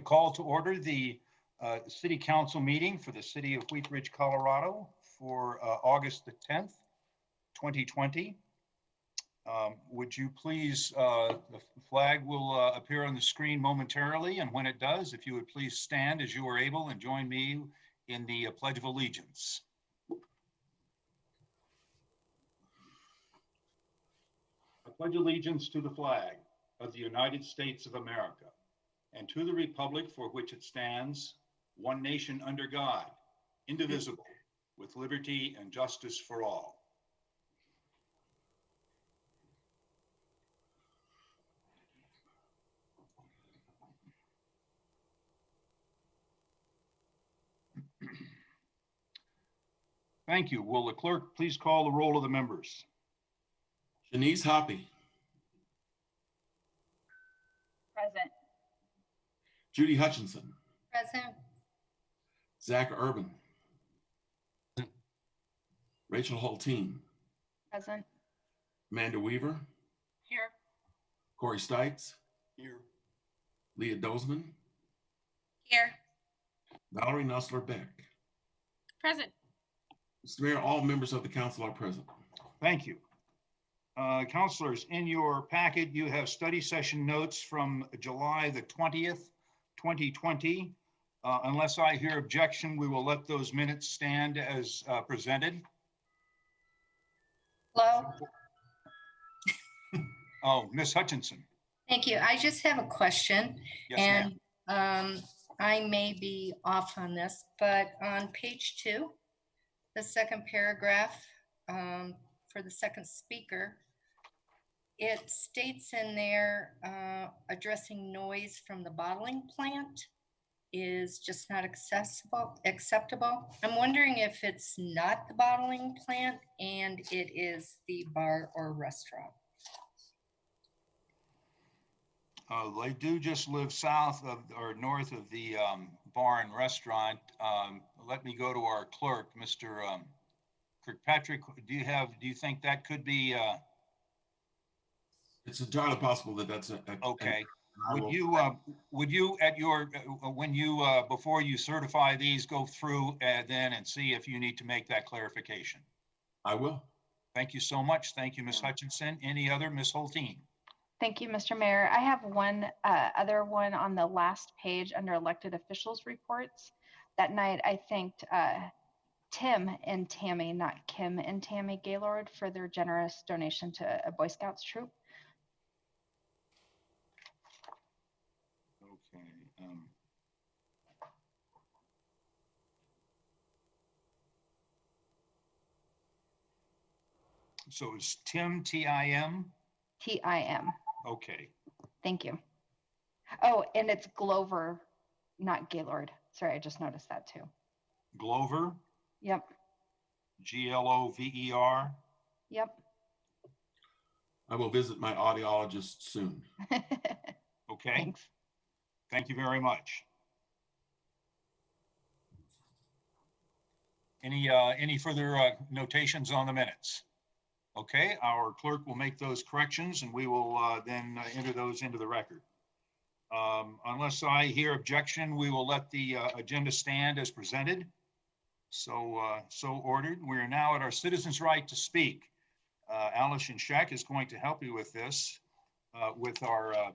Call to order the City Council meeting for the City of Wheat Ridge, Colorado for August the 10th, 2020. Would you please, the flag will appear on the screen momentarily, and when it does, if you would please stand as you are able and join me in the Pledge of Allegiance. I pledge allegiance to the flag of the United States of America and to the republic for which it stands, one nation under God, indivisible, with liberty and justice for all. Thank you. Will the clerk please call the roll of the members? Janice Hoppy. Present. Judy Hutchinson. Present. Zach Urban. Rachel Hulteen. Present. Amanda Weaver. Here. Corey Stites. Here. Leah Dozeman. Here. Valerie Nussler-Beck. Present. Mr. Mayor, all members of the council are present. Thank you. Councilors, in your packet, you have study session notes from July the 20th, 2020. Unless I hear objection, we will let those minutes stand as presented. Hello. Oh, Ms. Hutchinson. Thank you. I just have a question, Yes, ma'am. and I may be off on this, but on page 2, the second paragraph for the second speaker, it states in there addressing noise from the bottling plant is just not acceptable. I'm wondering if it's not the bottling plant and it is the bar or restaurant. They do just live south of or north of the bar and restaurant. Let me go to our clerk, Mr. Kirkpatrick. Do you think that could be? It's entirely possible that that's Okay. Would you at your when you before you certify these, go through then and see if you need to make that clarification? I will. Thank you so much. Thank you, Ms. Hutchinson. Any other? Ms. Hulteen? Thank you, Mr. Mayor. I have one other one on the last page under elected officials reports. That night, I thanked Tim and Tammy, not Kim and Tammy Gaylord, for their generous donation to a Boy Scouts troop. Okay. So it's Tim, T-I-M? T-I-M. Okay. Thank you. Oh, and it's Glover, not Gaylord. Sorry, I just noticed that too. Glover, Yep. G-L-O-V-E-R. Yep. I will visit my audiologist soon. Okay. Thanks. Thank you very much. Any further notations on the minutes? Okay, our clerk will make those corrections and we will then enter those into the record. Unless I hear objection, we will let the agenda stand as presented. So ordered. We are now at our citizens' right to speak. Allison Scheck is going to help you with this, with our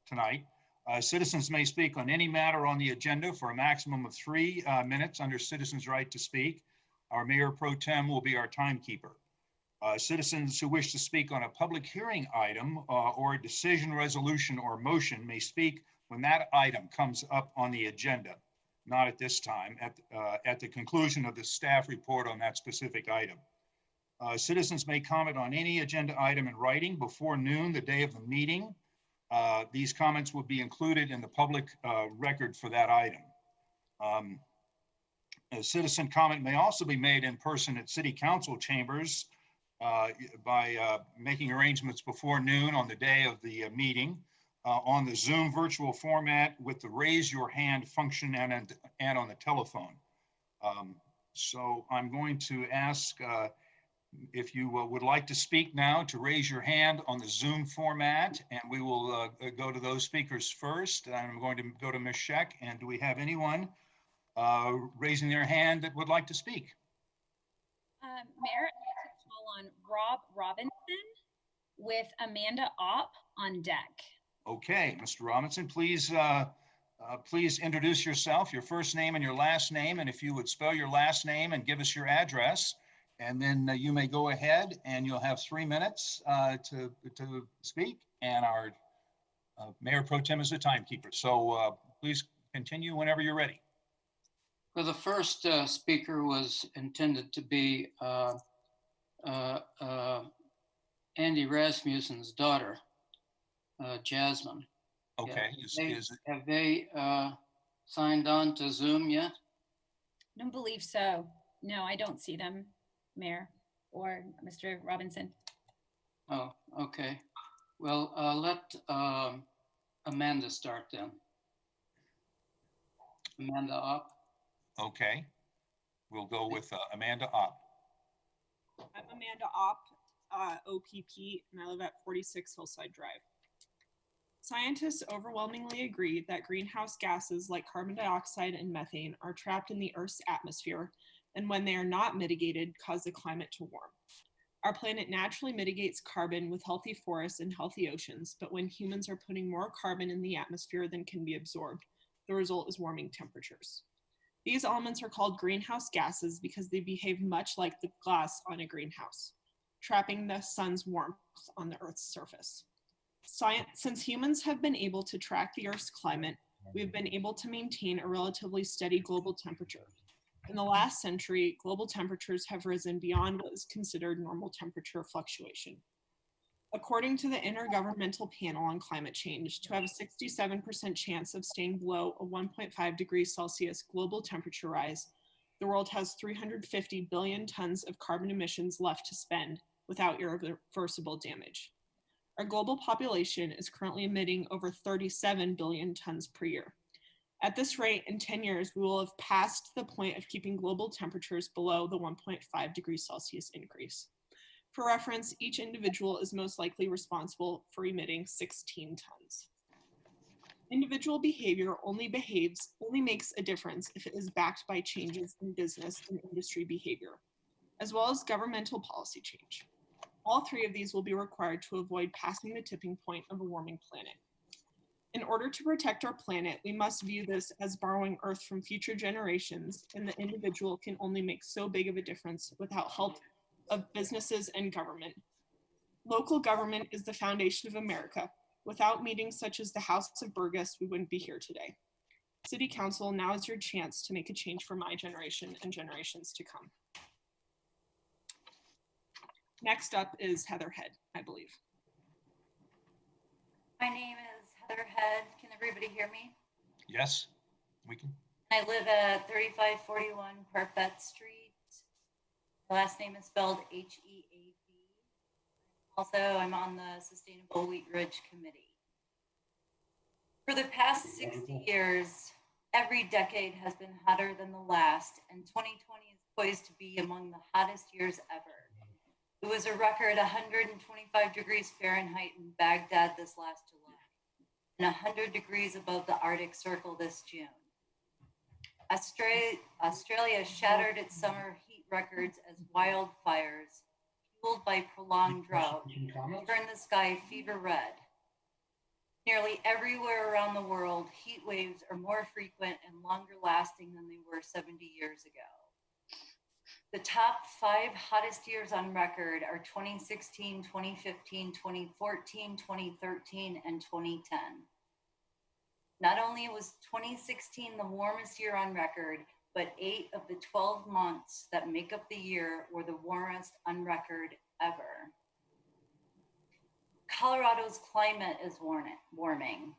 tonight. Citizens may speak on any matter on the agenda for a maximum of 3 minutes under citizens' right to speak. Our Mayor Pro Tem will be our timekeeper. Citizens who wish to speak on a public hearing item or a decision, resolution, or motion may speak when that item comes up on the agenda, not at this time, at the conclusion of the staff report on that specific item. Citizens may comment on any agenda item in writing before noon, the day of the meeting. These comments will be included in the public record for that item. A citizen comment may also be made in person at City Council chambers by making arrangements before noon on the day of the meeting on the Zoom virtual format with the raise your hand function and on the telephone. So I'm going to ask If you would like to speak now, to raise your hand on the Zoom format, and we will go to those speakers first. I'm going to go to Ms. Scheck, and do we have anyone raising their hand that would like to speak? Mayor, I'd like to call on Rob Robinson with Amanda Opp on deck. Okay, Mr. Robinson, please introduce yourself, your first name and your last name, and if you would spell your last name and give us your address, and then you may go ahead and you'll have 3 minutes to speak, and our Mayor Pro Tem is the timekeeper. So please continue whenever you're ready. Well, the first speaker was intended to be Andy Rasmussen's daughter, Jasmine. Okay. Have they signed on to Zoom yet? I don't believe so. No, I don't see them, Mayor or Mr. Robinson. Oh, okay. Well, let Amanda start then. Amanda Opp. Okay. We'll go with Amanda Opp. I'm Amanda Opp, OPP, and I live at 46 Hillside Drive. Scientists overwhelmingly agree that greenhouse gases like carbon dioxide and methane are trapped in the Earth's atmosphere, and when they are not mitigated, cause the climate to warm. Our planet naturally mitigates carbon with healthy forests and healthy oceans, but when humans are putting more carbon in the atmosphere than can be absorbed, the result is warming temperatures. These elements are called greenhouse gases because they behave much like the glass on a greenhouse, trapping the sun's warmth on the Earth's surface. Since humans have been able to track the Earth's climate, we've been able to maintain a relatively steady global temperature. In the last century, global temperatures have risen beyond what is considered normal temperature fluctuation. According to the Intergovernmental Panel on Climate Change, to have a 67% chance of staying below a 1.5 degrees Celsius global temperature rise, the world has 350 billion tons of carbon emissions left to spend without irreversible damage. Our global population is currently emitting over 37 billion tons per year. At this rate, in 10 years, we will have passed the point of keeping global temperatures below the 1.5 degrees Celsius increase. For reference, each individual is most likely responsible for emitting 16 tons. Individual behavior only makes a difference if it is backed by changes in business and industry behavior, as well as governmental policy change. All three of these will be required to avoid passing the tipping point of a warming planet. In order to protect our planet, we must view this as borrowing Earth from future generations, and the individual can only make so big of a difference without help of businesses and government. Local government is the foundation of America. Without meetings such as the House of Burgess, we wouldn't be here today. City Council, now is your chance to make a change for my generation and generations to come. Next up is Heather Head, I believe. My name is Heather Head. Can everybody hear me? Yes, we can. I live at 3541 Parfait Street. My last name is spelled H-E-A-D. Also, I'm on the Sustainable Wheat Ridge Committee. For the past 60 years, every decade has been hotter than the last, and 2020 is poised to be among the hottest years ever. It was a record 125 degrees Fahrenheit in Baghdad this last July, and 100 degrees above the Arctic Circle this June. Australia shattered its summer heat records as wildfires, fueled by prolonged drought, turned the sky fever red. Nearly everywhere around the world, heat waves are more frequent and longer lasting than they were 70 years ago. The top 5 hottest years on record are 2016, 2015, 2014, 2013, and 2010. Not only was 2016 the warmest year on record, but 8 of the 12 months that make up the year were the warmest on record ever. Colorado's climate is warming.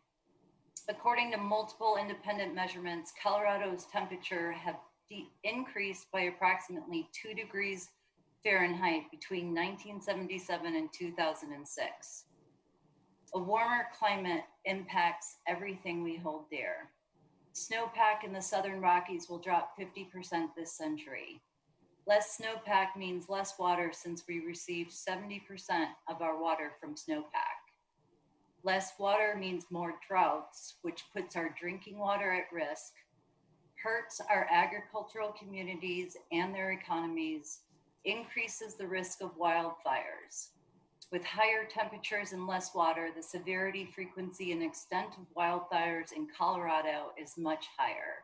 According to multiple independent measurements, Colorado's temperature have increased by approximately 2 degrees Fahrenheit between 1977 and 2006. A warmer climate impacts everything we hold dear. Snowpack in the Southern Rockies will drop 50% this century. Less snowpack means less water since we receive 70% of our water from snowpack. Less water means more droughts, which puts our drinking water at risk, hurts our agricultural communities and their economies, increases the risk of wildfires. With higher temperatures and less water, the severity, frequency, and extent of wildfires in Colorado is much higher.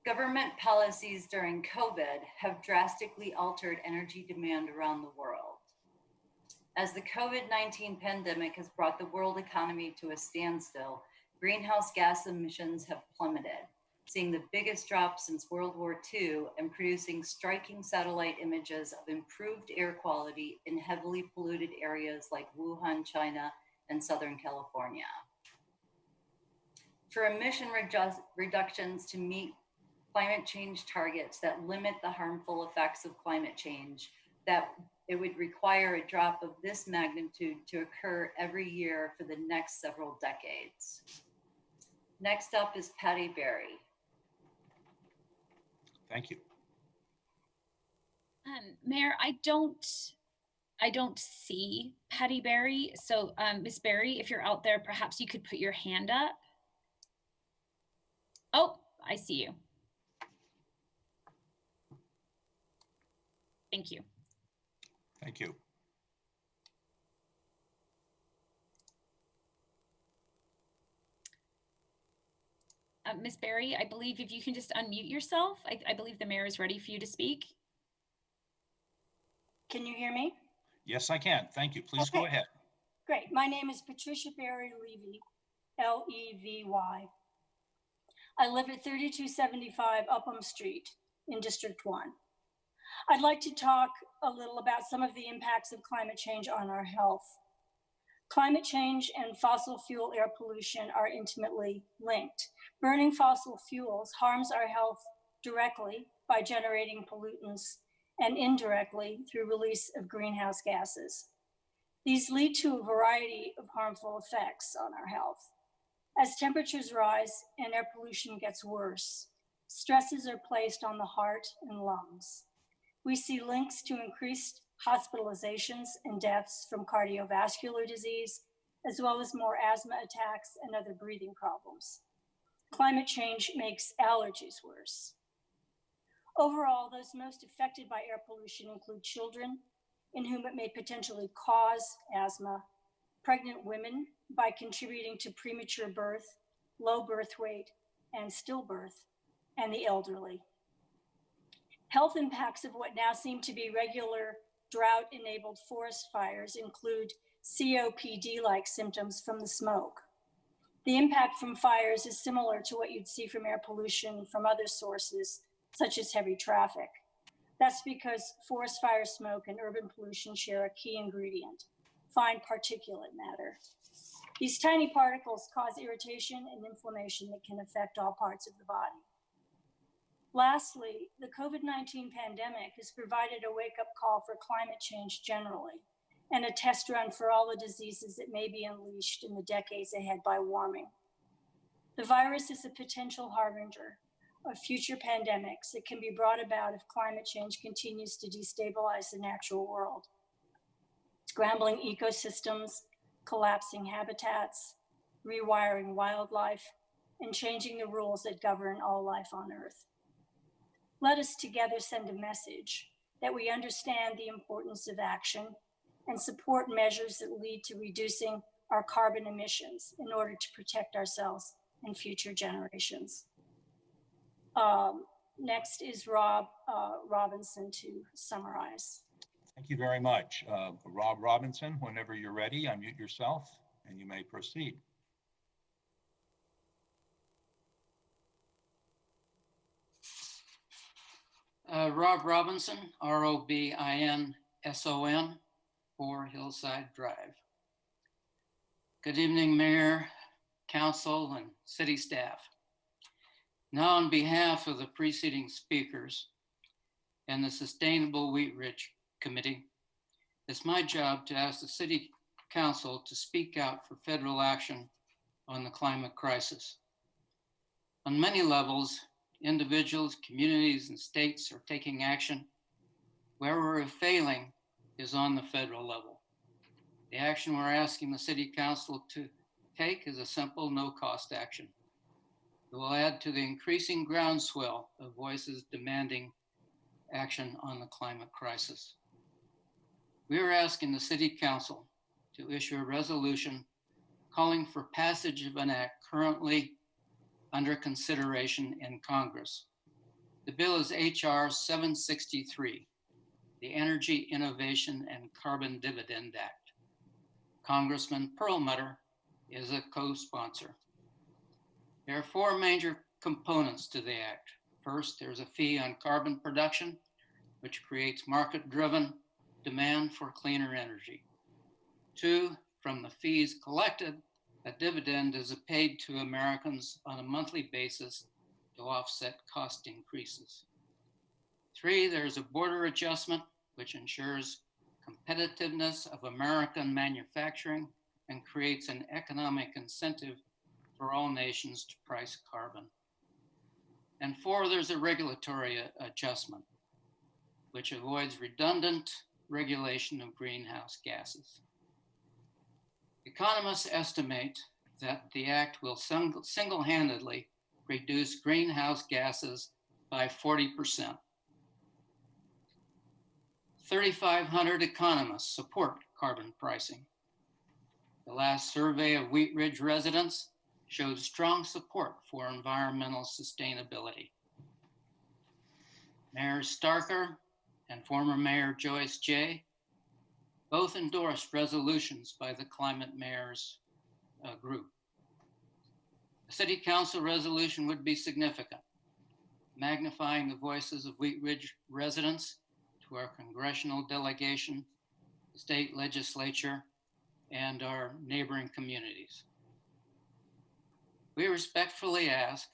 Government policies during COVID have drastically altered energy demand around the world. As the COVID-19 pandemic has brought the world economy to a standstill, greenhouse gas emissions have plummeted, seeing the biggest drop since World War II and producing striking satellite images of improved air quality in heavily polluted areas like Wuhan, China, and Southern California. For emission reductions to meet climate change targets that limit the harmful effects of climate change, that it would require a drop of this magnitude to occur every year for the next several decades. Next up is Patty Berry. Thank you. Mayor, I don't see Patty Berry. So Miss Berry, if you're out there, perhaps you could put your hand up. Oh, I see you. Thank you. Thank you. Miss Berry, I believe if you can just unmute yourself, I believe the mayor is ready for you to speak. Can you hear me? Yes, I can. Thank you. Please go Okay. ahead. Great. My name is Patricia Berry Levy, L-E-V-Y. I live at 3275 Upham Street in District 1. I'd like to talk a little about some of the impacts of climate change on our health. Climate change and fossil fuel air pollution are intimately linked. Burning fossil fuels harms our health directly by generating pollutants and indirectly through release of greenhouse gases. These lead to a variety of harmful effects on our health. As temperatures rise and air pollution gets worse, stresses are placed on the heart and lungs. We see links to increased hospitalizations and deaths from cardiovascular disease, as well as more asthma attacks and other breathing problems. Climate change makes allergies worse. Overall, those most affected by air pollution include children, in whom it may potentially cause asthma, pregnant women by contributing to premature birth, low birth weight, and stillbirth, and the elderly. Health impacts of what now seem to be regular drought-enabled forest fires include COPD-like symptoms from the smoke. The impact from fires is similar to what you'd see from air pollution from other sources, such as heavy traffic. That's because forest fire smoke and urban pollution share a key ingredient, fine particulate matter. These tiny particles cause irritation and inflammation that can affect all parts of the body. Lastly, the COVID-19 pandemic has provided a wake-up call for climate change generally, and a test run for all the diseases that may be unleashed in the decades ahead by warming. The virus is a potential harbinger of future pandemics that can be brought about if climate change continues to destabilize the natural world. Scrambling ecosystems, collapsing habitats, rewiring wildlife, and changing the rules that govern all life on Earth. Let us together send a message that we understand the importance of action and support measures that lead to reducing our carbon emissions in order to protect ourselves and future generations. Next is Rob Robinson to summarize. Thank you very much. Rob Robinson, whenever you're ready, unmute yourself and you may proceed. Rob Robinson, R-O-B-I-N-S-O-N, 4 Hillside Drive. Good evening, Mayor, Council, and City staff. Now, on behalf of the preceding speakers and the Sustainable Wheat Ridge Committee, it's my job to ask the City Council to speak out for federal action on the climate crisis. On many levels, individuals, communities, and states are taking action. Where we're failing is on the federal level. The action we're asking the City Council to take is a simple, no-cost action. It will add to the increasing groundswell of voices demanding action on the climate crisis. We are asking the City Council to issue a resolution calling for passage of an act currently under consideration in Congress. The bill is H.R. 763, the Energy Innovation and Carbon Dividend Act. Congressman Perlmutter is a co-sponsor. There are four major components to the act. First, there's a fee on carbon production, which creates market-driven demand for cleaner energy. Two, from the fees collected, a dividend is paid to Americans on a monthly basis to offset cost increases. Three, there's a border adjustment, which ensures competitiveness of American manufacturing and creates an economic incentive for all nations to price carbon. And four, there's a regulatory adjustment, which avoids redundant regulation of greenhouse gases. Economists estimate that the act will single-handedly reduce greenhouse gases by 40%. 3,500 economists support carbon pricing. The last survey of Wheat Ridge residents showed strong support for environmental sustainability. Mayor Starker and former Mayor Joyce Jay both endorsed resolutions by the Climate Mayors group. A City Council resolution would be significant, magnifying the voices of Wheat Ridge residents to our congressional delegation, the state legislature, and our neighboring communities. We respectfully ask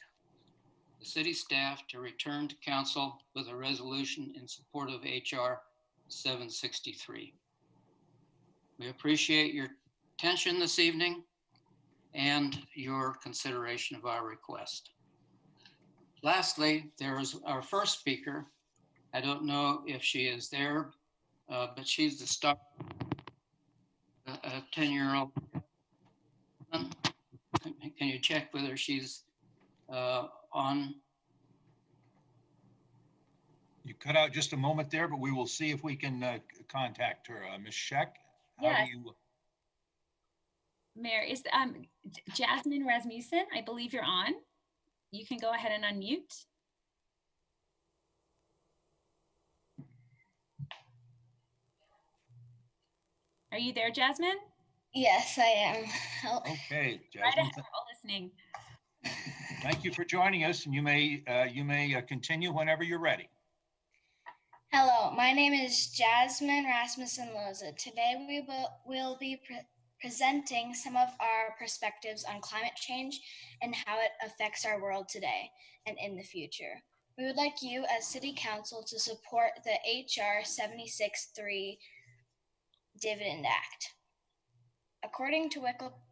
the city staff to return to council with a resolution in support of HR 763. We appreciate your attention this evening and your consideration of our request. Lastly, there is our first speaker. I don't know if she is there, but she's the star, a 10-year-old. Can you check whether she's on? You cut out just a moment there, but we will see if we can contact her. Ms. Scheck, how Yes. do you? Mayor, is Jasmine Rasmussen, I believe you're on. You can go ahead and unmute. Are you there, Jasmine? Yes, I am. Okay, Right Jasmine, ahead, we're all listening. thank you for joining us, and you may continue whenever you're ready. Hello, my name is Jasmine Rasmussen Loza. Today we will be presenting some of our perspectives on climate change and how it affects our world today and in the future. We would like you as City Council to support the HR 763 Dividend Act. According to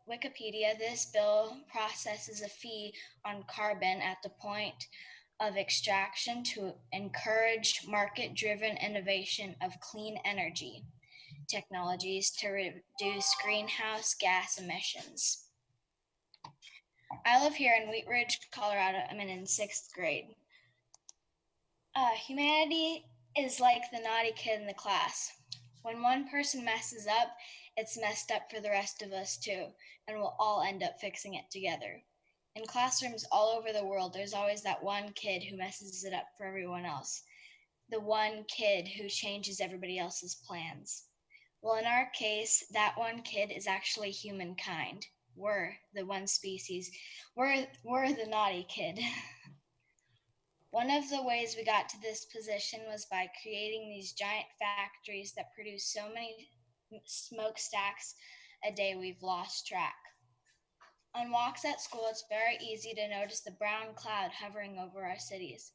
Wikipedia, this bill processes a fee on carbon at the point of extraction to encourage market-driven innovation of clean energy technologies to reduce greenhouse gas emissions. I live here in Wheat Ridge, Colorado. I'm in 6th grade. Humanity is like the naughty kid in the class. When one person messes up, it's messed up for the rest of us too, and we'll all end up fixing it together. In classrooms all over the world, there's always that one kid who messes it up for everyone else. The one kid who changes everybody else's plans. Well, in our case, that one kid is actually humankind. We're the one species. We're the naughty kid. One of the ways we got to this position was by creating these giant factories that produce so many smokestacks a day we've lost track. On walks at school, it's very easy to notice the brown cloud hovering over our cities.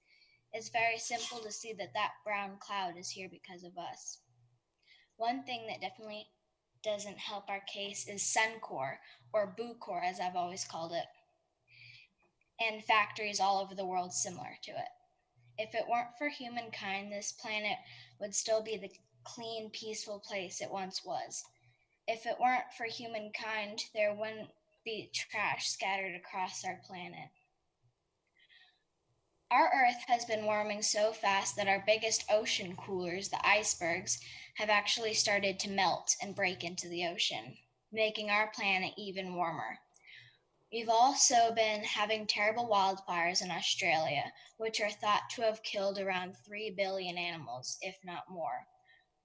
It's very simple to see that that brown cloud is here because of us. One thing that definitely doesn't help our case is Suncor, or Bucor as I've always called it. and factories all over the world similar to it. If it weren't for humankind, this planet would still be the clean, peaceful place it once was. If it weren't for humankind, there wouldn't be trash scattered across our planet. Our Earth has been warming so fast that our biggest ocean coolers, the icebergs, have actually started to melt and break into the ocean, making our planet even warmer. We've also been having terrible wildfires in Australia, which are thought to have killed around 3 billion animals, if not more.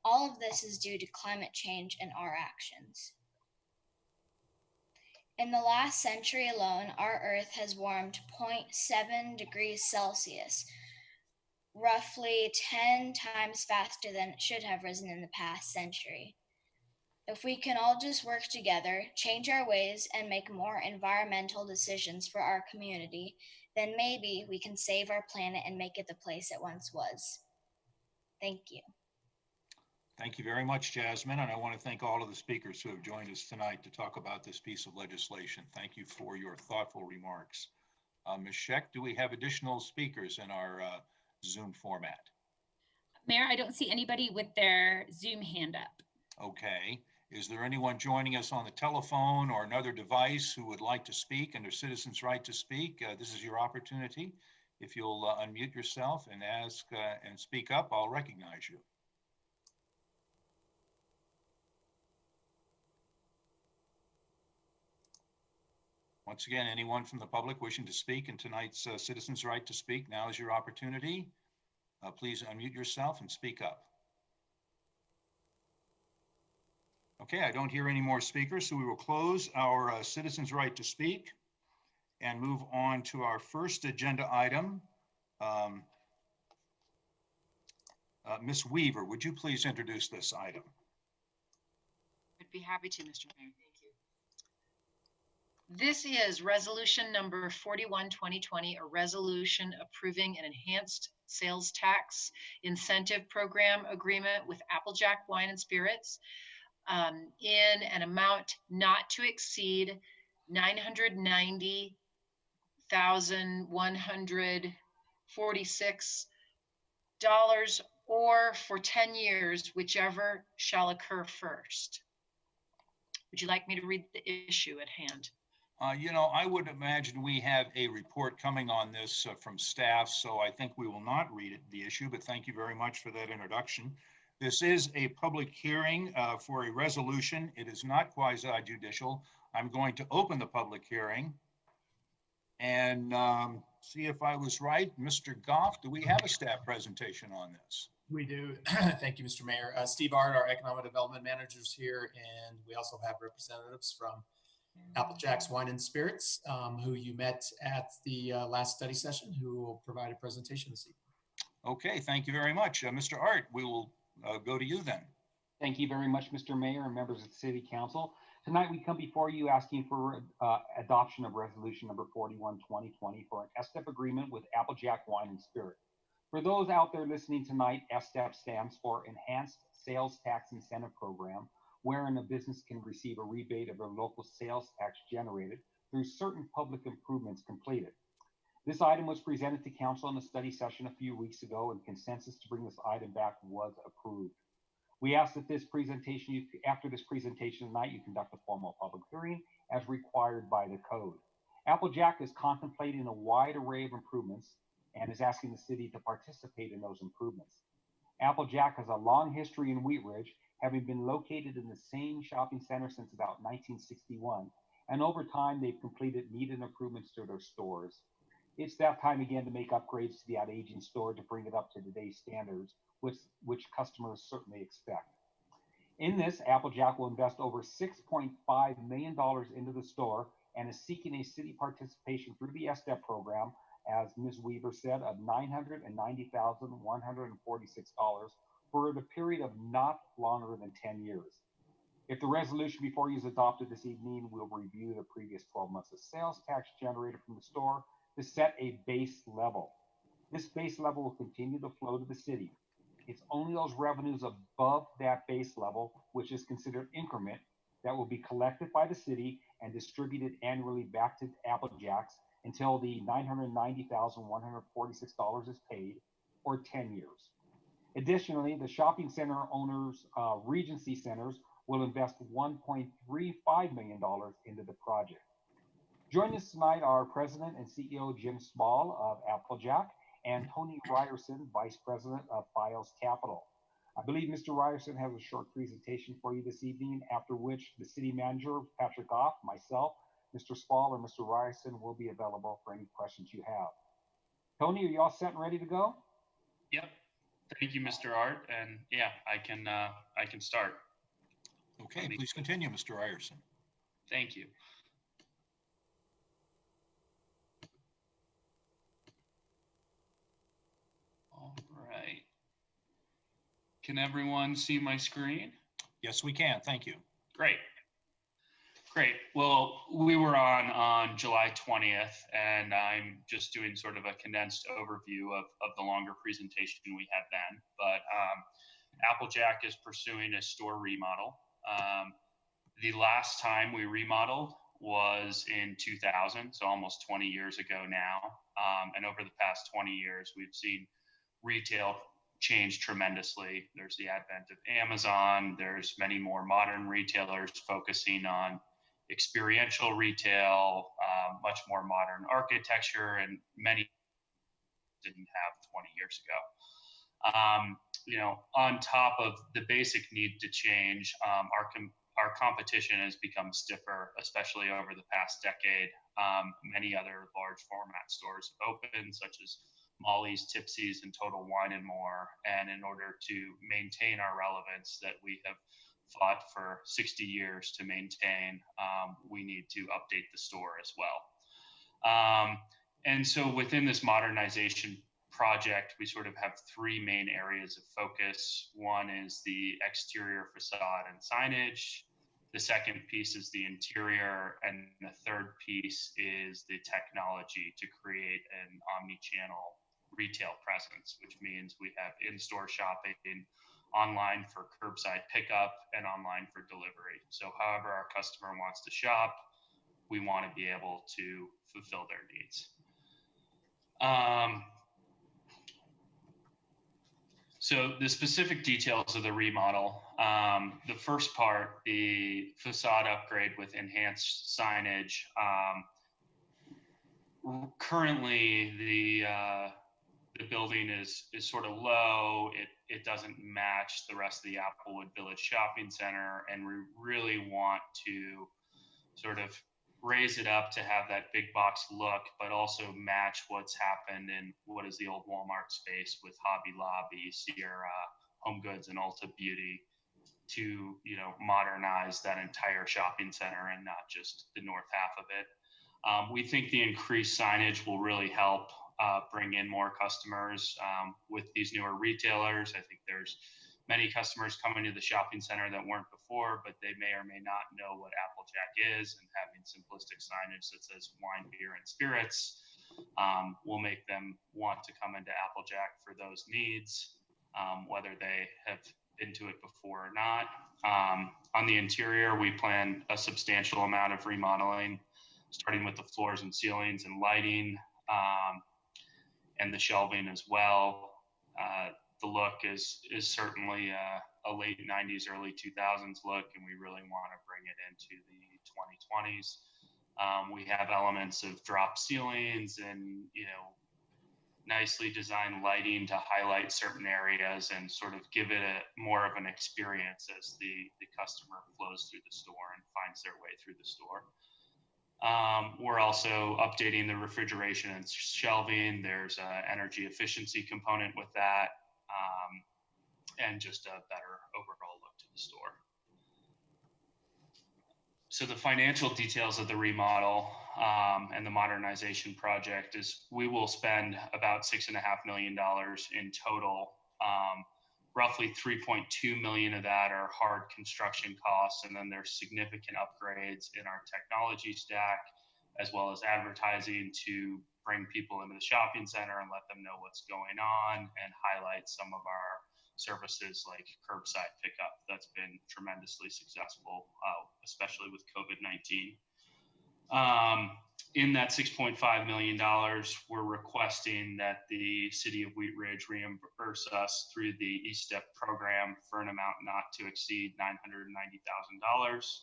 All of this is due to climate change and our actions. In the last century alone, our Earth has warmed 0.7 degrees Celsius, roughly 10 times faster than it should have risen in the past century. If we can all just work together, change our ways, and make more environmental decisions for our community, then maybe we can save our planet and make it the place it once was. Thank you. Thank you very much, Jasmine, and I want to thank all of the speakers who have joined us tonight to talk about this piece of legislation. Thank you for your thoughtful remarks. Ms. Scheck, do we have additional speakers in our Zoom format? Mayor, I don't see anybody with their Zoom hand up. Okay. Is there anyone joining us on the telephone or another device who would like to speak under citizens' right to speak? This is your opportunity. If you'll unmute yourself and ask and speak up, I'll recognize you. Once again, anyone from the public wishing to speak in tonight's citizens' right to speak, now is your opportunity. Please unmute yourself and speak up. Okay, I don't hear any more speakers, so we will close our citizens' right to speak and move on to our first agenda item. Ms. Weaver, would you please introduce this item? I'd be happy to, Mr. Mayor. Thank you. This is resolution number 41, 2020, a resolution approving an enhanced sales tax incentive program agreement with Applejack Wine and Spirits in an amount not to exceed $990,146 or for 10 years, whichever shall occur first. Would you like me to read the issue at hand? You know, I would imagine we have a report coming on this from staff, so I think we will not read the issue, but thank you very much for that introduction. This is a public hearing for a resolution. It is not quasi-judicial. I'm going to open the public hearing and see if I was right. Mr. Goff, do we have a staff presentation on this? We do. Thank you, Mr. Mayor. Steve Ard, our Economic Development Manager, is here, and we also have representatives from Applejack's Wine and Spirits, who you met at the last study session, who will provide a presentation this evening. Okay, thank you very much. Mr. Art, we will go to you then. Thank you very much, Mr. Mayor and members of the City Council. Tonight we come before you asking for adoption of resolution number 41, 2020 for an STEP agreement with Applejack Wine and Spirit. For those out there listening tonight, STEP stands for Enhanced Sales Tax Incentive Program, wherein a business can receive a rebate of their local sales tax generated through certain public improvements completed. This item was presented to council in a study session a few weeks ago, and consensus to bring this item back was approved. We ask that this presentation, after this presentation tonight, you conduct a formal public hearing as required by the code. Applejack is contemplating a wide array of improvements and is asking the city to participate in those improvements. Applejack has a long history in Wheat Ridge, having been located in the same shopping center since about 1961, and over time they've completed needed improvements to their stores. It's that time again to make upgrades to the aging store to bring it up to today's standards, which customers certainly expect. In this, Applejack will invest over $6.5 million into the store and is seeking a city participation through the STEP program, as Ms. Weaver said, of $990,146 for the period of not longer than 10 years. If the resolution before you is adopted this evening, we'll review the previous 12 months of sales tax generated from the store to set a base level. This base level will continue to flow to the city. It's only those revenues above that base level, which is considered increment, that will be collected by the city and distributed annually back to Applejack's until the $990,146 is paid, or 10 years. Additionally, the shopping center owners, Regency Centers, will invest $1.35 million into the project. Joining us tonight are President and CEO Jim Small of Applejack and Tony Ryerson, Vice President of Files Capital. I believe Mr. Ryerson has a short presentation for you this evening, after which the City Manager, Patrick Goff, myself, Mr. Small, and Mr. Ryerson will be available for any questions you have. Tony, are you all set and ready to go? Yep. Thank you, Mr. Art. And yeah, I can start. Okay, please continue, Mr. Ryerson. Thank you. All right. Can everyone see my screen? Yes, we can. Thank you. Great. Great. Well, we were on July 20th, and I'm just doing sort of a condensed overview of the longer presentation we had then. But Applejack is pursuing a store remodel. The last time we remodeled was in 2000, so almost 20 years ago now. And over the past 20 years, we've seen retail change tremendously. There's the advent of Amazon. There's many more modern retailers focusing on experiential retail, much more modern architecture, and many didn't have 20 years ago. You know, on top of the basic need to change, our competition has become stiffer, especially over the past decade. Many other large format stores have opened, such as Molly's, Tipsy's, and Total Wine & More. And in order to maintain our relevance that we have fought for 60 years to maintain, we need to update the store as well. And so within this modernization project, we sort of have three main areas of focus. One is the exterior facade and signage. The second piece is the interior. And the third piece is the technology to create an omni-channel retail presence, which means we have in-store shopping, online for curbside pickup, and online for delivery. So however our customer wants to shop, we want to be able to fulfill their needs. So the specific details of the remodel, the first part, the facade upgrade with enhanced signage. Currently, the building is sort of low. It doesn't match the rest of the Applewood Village Shopping Center, and we really want to sort of raise it up to have that big box look, but also match what's happened in what is the old Walmart space with Hobby Lobby, Sierra, Home Goods, and Ulta Beauty, to, you know, modernize that entire shopping center and not just the north half of it. We think the increased signage will really help bring in more customers with these newer retailers. I think there's many customers coming to the shopping center that weren't before, but they may or may not know what Applejack is, and having simplistic signage that says wine, beer, and spirits will make them want to come into Applejack for those needs, whether they have been to it before or not. On the interior, we plan a substantial amount of remodeling, starting with the floors and ceilings and lighting, and the shelving as well. The look is certainly a late 90s, early 2000s look, and we really want to bring it into the 2020s. We have elements of drop ceilings and, you know, nicely designed lighting to highlight certain areas and sort of give it more of an experience as the customer flows through the store and finds their way through the store. We're also updating the refrigeration and shelving. There's an energy efficiency component with that, and just a better overall look to the store. So the financial details of the remodel and the modernization project is we will spend about $6.5 million in total. Roughly 3.2 million of that are hard construction costs, and then there's significant upgrades in our technology stack, as well as advertising to bring people into the shopping center and let them know what's going on, and highlight some of our services like curbside pickup. That's been tremendously successful, especially with COVID-19. In that $6.5 million, we're requesting that the city of Wheat Ridge reimburse us through the E-STEP program for an amount not to exceed $990,000.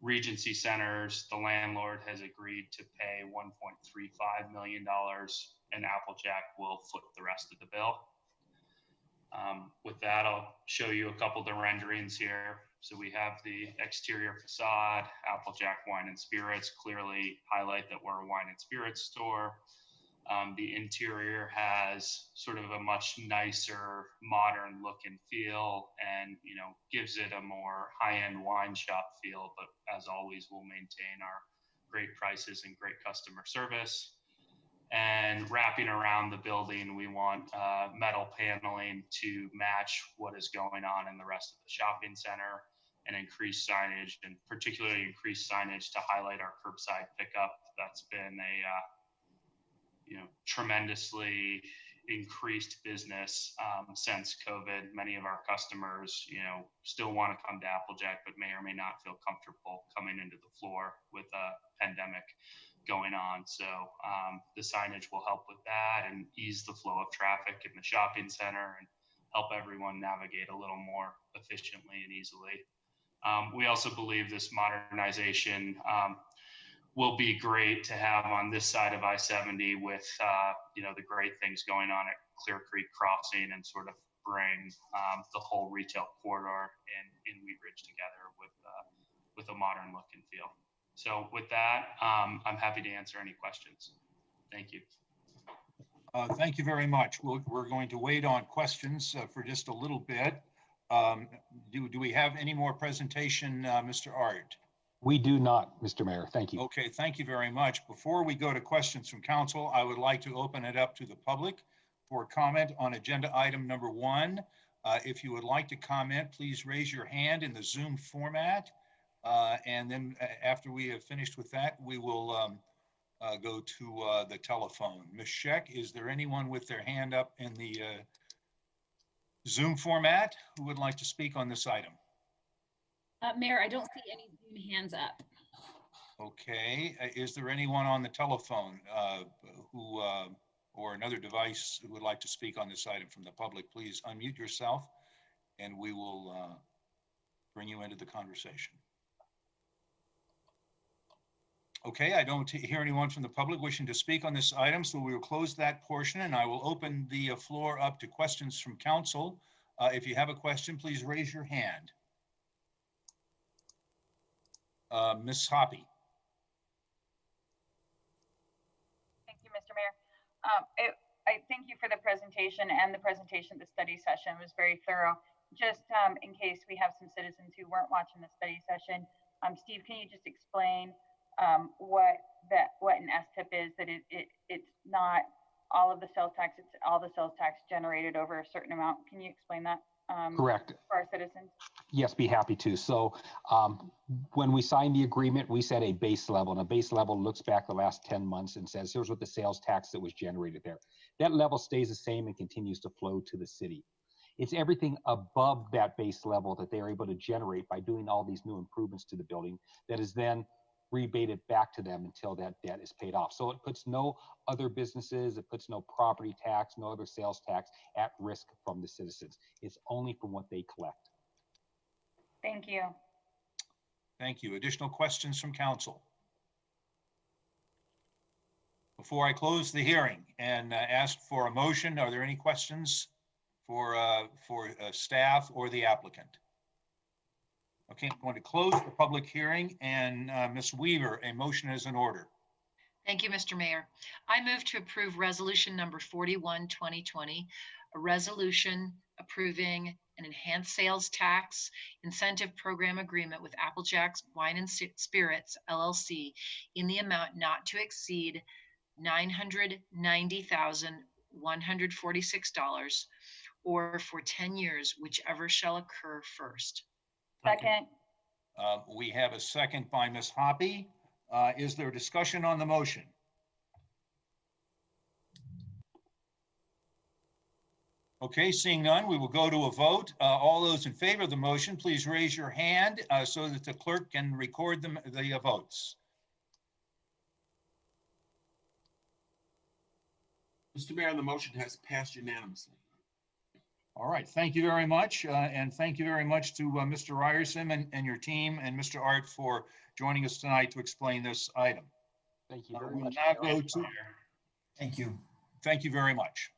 Regency Centers, the landlord, has agreed to pay $1.35 million, and Applejack will foot the rest of the bill. With that, I'll show you a couple of the renderings here. So we have the exterior facade. Applejack Wine and Spirits clearly highlight that we're a wine and spirits store. The interior has sort of a much nicer, modern look and feel, and gives it a more high-end wine shop feel. But as always, we'll maintain our great prices and great customer service. And wrapping around the building, we want metal paneling to match what is going on in the rest of the shopping center, and increased signage, and particularly increased signage to highlight our curbside pickup. That's been a tremendously increased business since COVID. Many of our customers, still want to come to Applejack, but may or may not feel comfortable coming into the floor with a pandemic going on. So the signage will help with that and ease the flow of traffic in the shopping center and help everyone navigate a little more efficiently and easily. We also believe this modernization will be great to have on this side of I-70 with the great things going on at Clear Creek Crossing, and sort of bring the whole retail corridor in Wheat Ridge together with a modern look and feel. So with that, I'm happy to answer any questions. Thank you. Thank you very much. We're going to wait on questions for just a little bit. Do we have any more presentation, Mr. Art? We do not, Mr. Mayor. Thank you. Okay, thank you very much. Before we go to questions from council, I would like to open it up to the public for comment on agenda item number 1. If you would like to comment, please raise your hand in the Zoom format. And then after we have finished with that, we will go to the telephone. Ms. Scheck, is there anyone with their hand up in the Zoom format who would like to speak on this item? Mayor, I don't see any Zoom hands up. Okay, is there anyone on the telephone who or another device who would like to speak on this item from the public? Please unmute yourself and we will bring you into the conversation. Okay, I don't hear anyone from the public wishing to speak on this item, so we will close that portion, and I will open the floor up to questions from council. If you have a question, please raise your hand. Ms. Hoppy. Thank you, Mr. Mayor. I thank you for the presentation, and the presentation of the study session was very thorough. Just in case we have some citizens who weren't watching the study session, Steve, can you just explain what an STIP is? That it's not all of the sales tax, it's all the sales tax generated over a certain amount. Can you explain that? Correct. For our citizens? Yes, be happy to. So when we signed the agreement, we set a base level, and a base level looks back the last 10 months and says, here's what the sales tax that was generated there. That level stays the same and continues to flow to the city. It's everything above that base level that they're able to generate by doing all these new improvements to the building that is then rebated back to them until that debt is paid off. So it puts no other businesses, it puts no property tax, no other sales tax at risk from the citizens. It's only from what they collect. Thank you. Thank you. Additional questions from council? Before I close the hearing and ask for a motion, are there any questions for staff or the applicant? Okay, I'm going to close the public hearing, and Ms. Weaver, a motion is in order. Thank you, Mr. Mayor. I move to approve resolution number 41, 2020, a resolution approving an enhanced sales tax incentive program agreement with Applejack's Wine and Spirits, LLC, in the amount not to exceed $990,146, or for 10 years, whichever shall occur first. Second. We have a second by Ms. Hoppy. Is there discussion on the motion? Okay, seeing none, we will go to a vote. All those in favor of the motion, please raise your hand so that the clerk can record the votes. Mr. Mayor, the motion has passed unanimously. All right, thank you very much. And thank you very much to Mr. Ryerson and your team and Mr. Art for joining us tonight to explain this item. Thank you very We'll much. now go to, Thank you. thank you very much.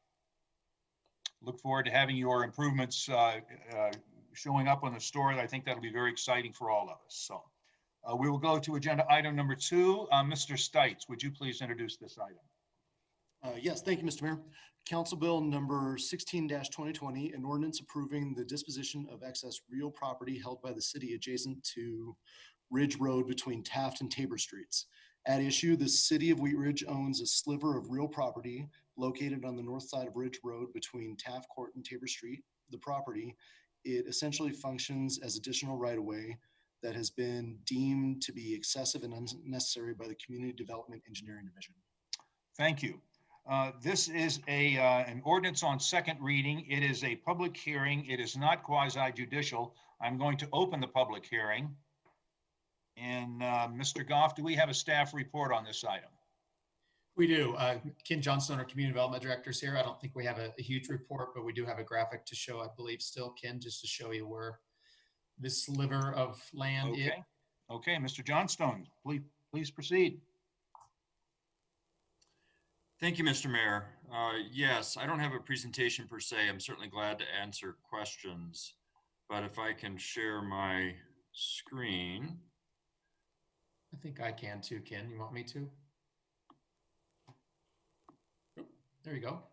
Look forward to having your improvements showing up on the store. I think that'll be very exciting for all of us. So we will go to agenda item number 2. Mr. Stites, would you please introduce this item? Yes, thank you, Mr. Mayor. Council Bill number 16-2020, an ordinance approving the disposition of excess real property held by the city adjacent to Ridge Road between Taft and Tabor Streets. At issue, the city of Wheat Ridge owns a sliver of real property located on the north side of Ridge Road between Taft Court and Tabor Street. The property, it essentially functions as additional right-of-way that has been deemed to be excessive and unnecessary by the Community Development Engineering Division. Thank you. This is an ordinance on second reading. It is a public hearing. It is not quasi-judicial. I'm going to open the public hearing. And Mr. Goff, do we have a staff report on this item? We do. Ken Johnstone, our Community Development Director, is here. I don't think we have a huge report, but we do have a graphic to show, I believe, still, Ken, just to show you where this sliver of land is. Okay. Okay, Mr. Johnstone, please proceed. Thank you, Mr. Mayor. Yes, I don't have a presentation per se. I'm certainly glad to answer questions, but if I can share my screen. I think I can too, Ken. You want me to? Oh, there you go.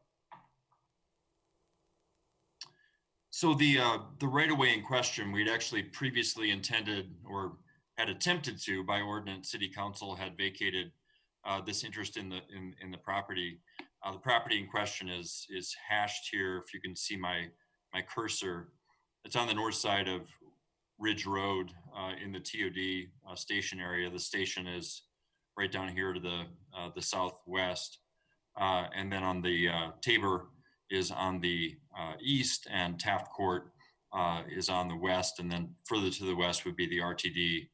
So the right-of-way in question, we'd actually previously intended or had attempted to, by ordinance, City Council had vacated this interest in the property. The property in question is hashed here. If you can see my cursor, it's on the north side of Ridge Road in the TOD station area. The station is right down here to the southwest, and then on the Tabor is on the east, and Taft Court is on the west, and then further to the west would be the RTD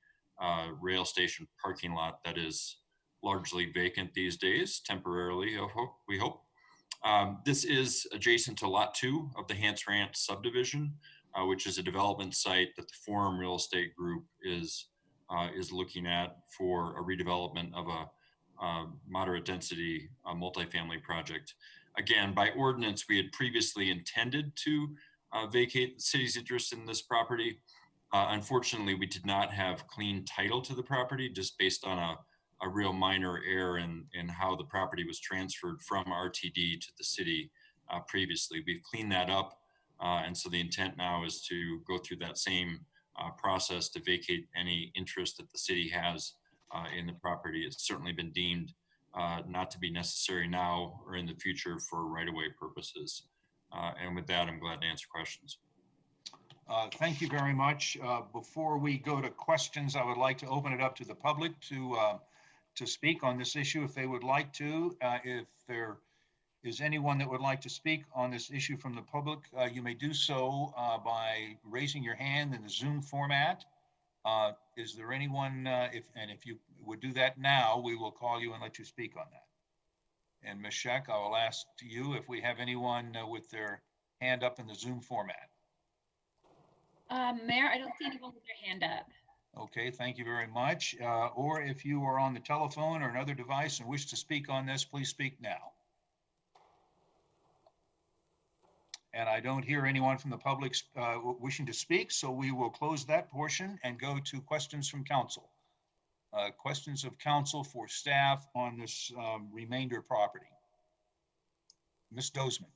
rail station parking lot that is largely vacant these days, temporarily, we hope. This is adjacent to Lot 2 of the Hance Ranch subdivision, which is a development site that the Forum Real Estate Group is looking at for a redevelopment of a moderate density multifamily project. Again, by ordinance, we had previously intended to vacate the city's interest in this property. Unfortunately, we did not have clean title to the property, just based on a real minor error in how the property was transferred from RTD to the city previously. We've cleaned that up, and so the intent now is to go through that same process to vacate any interest that the city has in the property. It's certainly been deemed not to be necessary now or in the future for right-of-way purposes. And with that, I'm glad to answer questions. Thank you very much. Before we go to questions, I would like to open it up to the public to speak on this issue if they would like to. If there is anyone that would like to speak on this issue from the public, you may do so by raising your hand in the Zoom format. Is there anyone, if you would do that now, we will call you and let you speak on that. And Ms. Scheck, I will ask to you if we have anyone with their hand up in the Zoom format. Mayor, I don't see anyone with their hand up. Okay, thank you very much. Or if you are on the telephone or another device and wish to speak on this, please speak now. And I don't hear anyone from the public wishing to speak, so we will close that portion and go to questions from council. Questions of council for staff on this remainder property. Ms. Dozeman.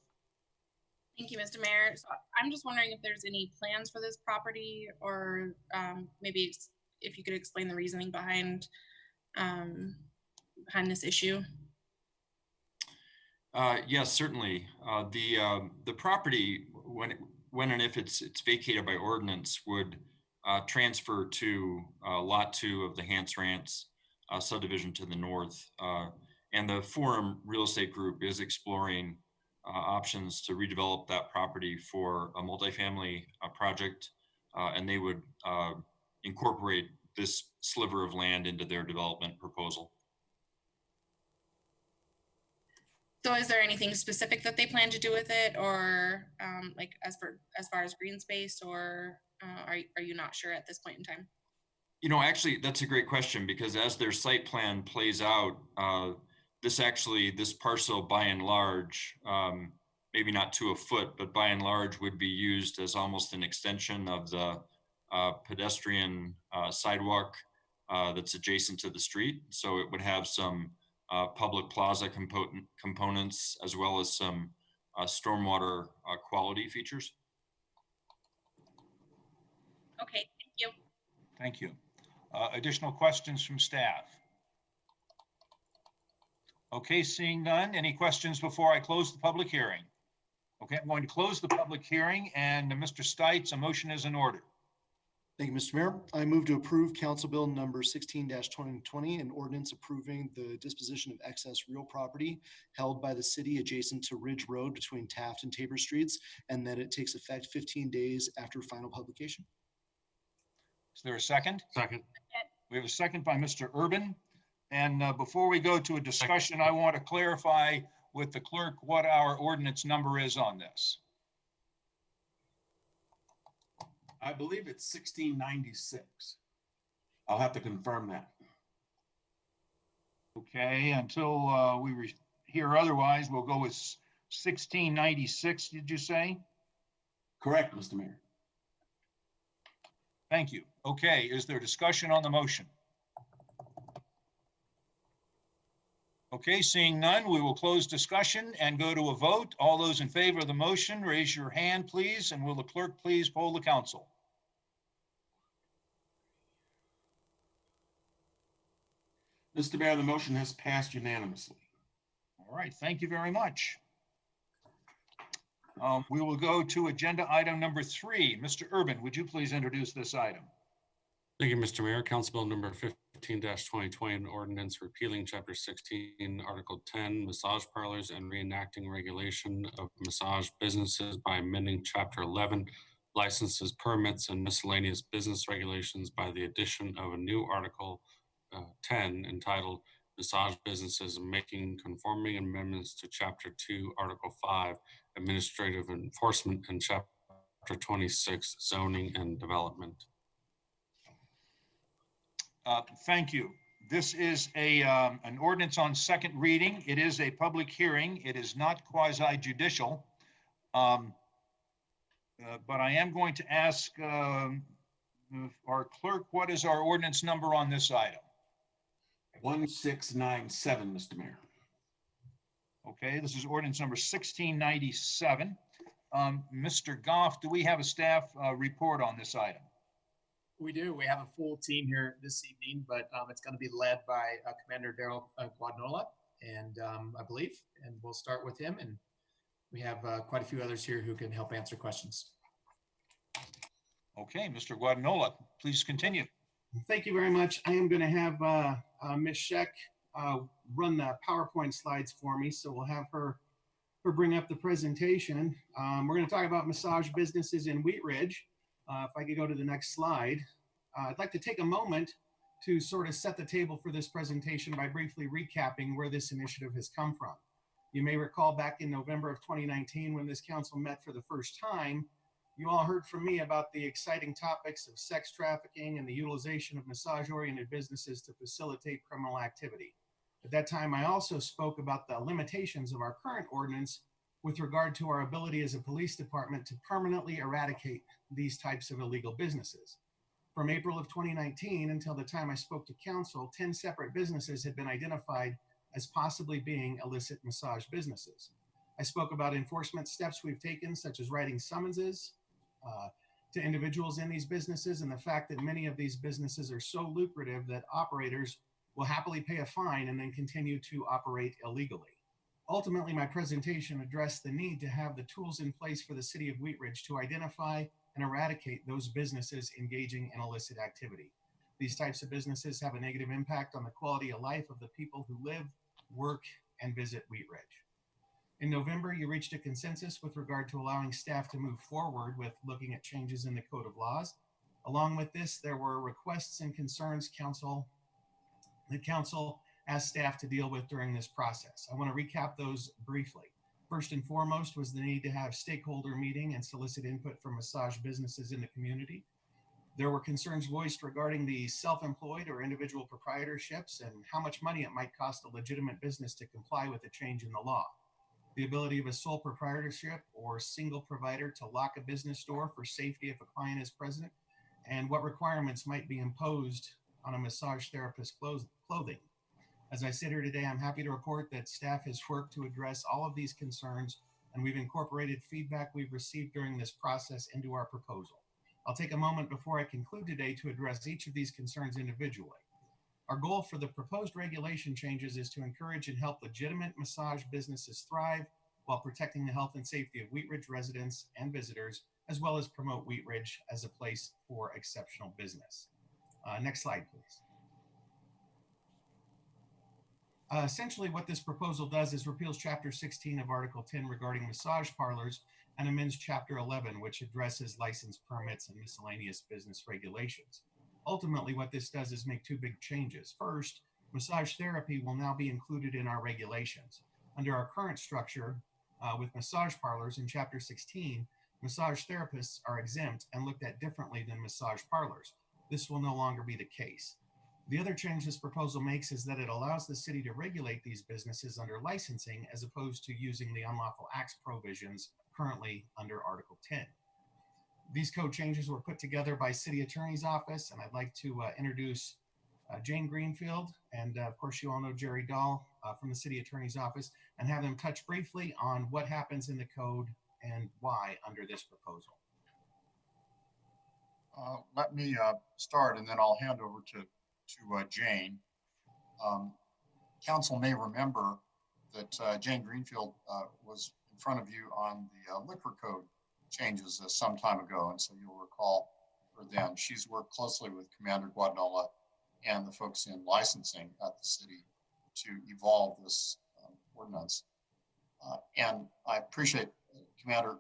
Thank you, Mr. Mayor. So I'm just wondering if there's any plans for this property, or maybe if you could explain the reasoning behind this issue. Yes, certainly. The property, when and if it's vacated by ordinance, would transfer to Lot 2 of the Hance Ranch subdivision to the north. And the Forum Real Estate Group is exploring options to redevelop that property for a multifamily project, and they would incorporate this sliver of land into their development proposal. So is there anything specific that they plan to do with it, or like as far as green space, or are you not sure at this point in time? You know, actually, that's a great question, because as their site plan plays out, this parcel by and large, maybe not to a foot, but by and large would be used as almost an extension of the pedestrian sidewalk that's adjacent to the street. So it would have some public plaza components, as well as some stormwater quality features. Okay, thank you. Thank you. Additional questions from staff? Okay, seeing none. Any questions before I close the public hearing? Okay, I'm going to close the public hearing, and Mr. Stites, a motion is in order. Thank you, Mr. Mayor. I move to approve Council Bill number 16-2020, an ordinance approving the disposition of excess real property held by the city adjacent to Ridge Road between Taft and Tabor Streets, and that it takes effect 15 days after final publication. Is there a second? Second. We have a second by Mr. Urban. And before we go to a discussion, I want to clarify with the clerk what our ordinance number is on this. I believe it's 1696. I'll have to confirm that. Okay, until we hear otherwise, we'll go with 1696, did you say? Correct, Mr. Mayor. Thank you. Okay, is there discussion on the motion? Okay, seeing none, we will close discussion and go to a vote. All those in favor of the motion, raise your hand, please, and will the clerk please poll the council? Mr. Mayor, the motion has passed unanimously. All right, thank you very much. We will go to agenda item number 3. Mr. Urban, would you please introduce this item? Thank you, Mr. Mayor. Council Bill number 15-2020, an ordinance repealing Chapter 16, Article 10, massage parlors, and reenacting regulation of massage businesses by amending Chapter 11, licenses, permits, and miscellaneous business regulations by the addition of a new Article 10 entitled Massage Businesses, and making conforming amendments to Chapter 2, Article 5, Administrative Enforcement, and Chapter 26, Zoning and Development. Thank you. This is an ordinance on second reading. It is a public hearing. It is not quasi-judicial. But I am going to ask our clerk, what is our ordinance number on this item? 1697, Mr. Mayor. Okay, this is ordinance number 1697. Mr. Goff, do we have a staff report on this item? We do. We have a full team here this evening, but it's going to be led by Commander Daryl Guadagnola, and I believe, and we'll start with him. And we have quite a few others here who can help answer questions. Okay, Mr. Guadagnola, please continue. Thank you very much. I am going to have Ms. Scheck run the PowerPoint slides for me, so we'll have her bring up the presentation. We're going to talk about massage businesses in Wheat Ridge. If I could go to the next slide. I'd like to take a moment to sort of set the table for this presentation by briefly recapping where this initiative has come from. You may recall back in November of 2019 when this council met for the first time, you all heard from me about the exciting topics of sex trafficking and the utilization of massage-oriented businesses to facilitate criminal activity. At that time, I also spoke about the limitations of our current ordinance with regard to our ability as a police department to permanently eradicate these types of illegal businesses. From April of 2019 until the time I spoke to council, 10 separate businesses had been identified as possibly being illicit massage businesses. I spoke about enforcement steps we've taken, such as writing summonses to individuals in these businesses, and the fact that many of these businesses are so lucrative that operators will happily pay a fine and then continue to operate illegally. Ultimately, my presentation addressed the need to have the tools in place for the city of Wheat Ridge to identify and eradicate those businesses engaging in illicit activity. These types of businesses have a negative impact on the quality of life of the people who live, work, and visit Wheat Ridge. In November, you reached a consensus with regard to allowing staff to move forward with looking at changes in the Code of Laws. Along with this, there were requests and concerns the council as staff to deal with during this process. I want to recap those briefly. First and foremost was the need to have stakeholder meeting and solicit input from massage businesses in the community. There were concerns voiced regarding the self-employed or individual proprietorships and how much money it might cost a legitimate business to comply with a change in the law. The ability of a sole proprietorship or single provider to lock a business door for safety if a client is present, and what requirements might be imposed on a massage therapist's clothing. As I sit here today, I'm happy to report that staff has worked to address all of these concerns, and we've incorporated feedback we've received during this process into our proposal. I'll take a moment before I conclude today to address each of these concerns individually. Our goal for the proposed regulation changes is to encourage and help legitimate massage businesses thrive while protecting the health and safety of Wheat Ridge residents and visitors, as well as promote Wheat Ridge as a place for exceptional business. Next slide, please. Essentially, what this proposal does is repeals Chapter 16 of Article 10 regarding massage parlors and amends Chapter 11, which addresses license permits and miscellaneous business regulations. Ultimately, what this does is make two big changes. First, massage therapy will now be included in our regulations. Under our current structure with massage parlors in Chapter 16, massage therapists are exempt and looked at differently than massage parlors. This will no longer be the case. The other change this proposal makes is that it allows the city to regulate these businesses under licensing as opposed to using the unlawful acts provisions currently under Article 10. These code changes were put together by City Attorney's Office, and I'd like to introduce Jane Greenfield, and of course you all know Jerry Dahl from the City Attorney's Office, and have them touch briefly on what happens in the code and why under this proposal. Let me start, and then I'll hand over to Jane. Council may remember that Jane Greenfield was in front of you on the liquor code changes some time ago, and so you'll recall her then. She's worked closely with Commander Guadagnola and the folks in licensing at the city to evolve this ordinance. And I appreciate Commander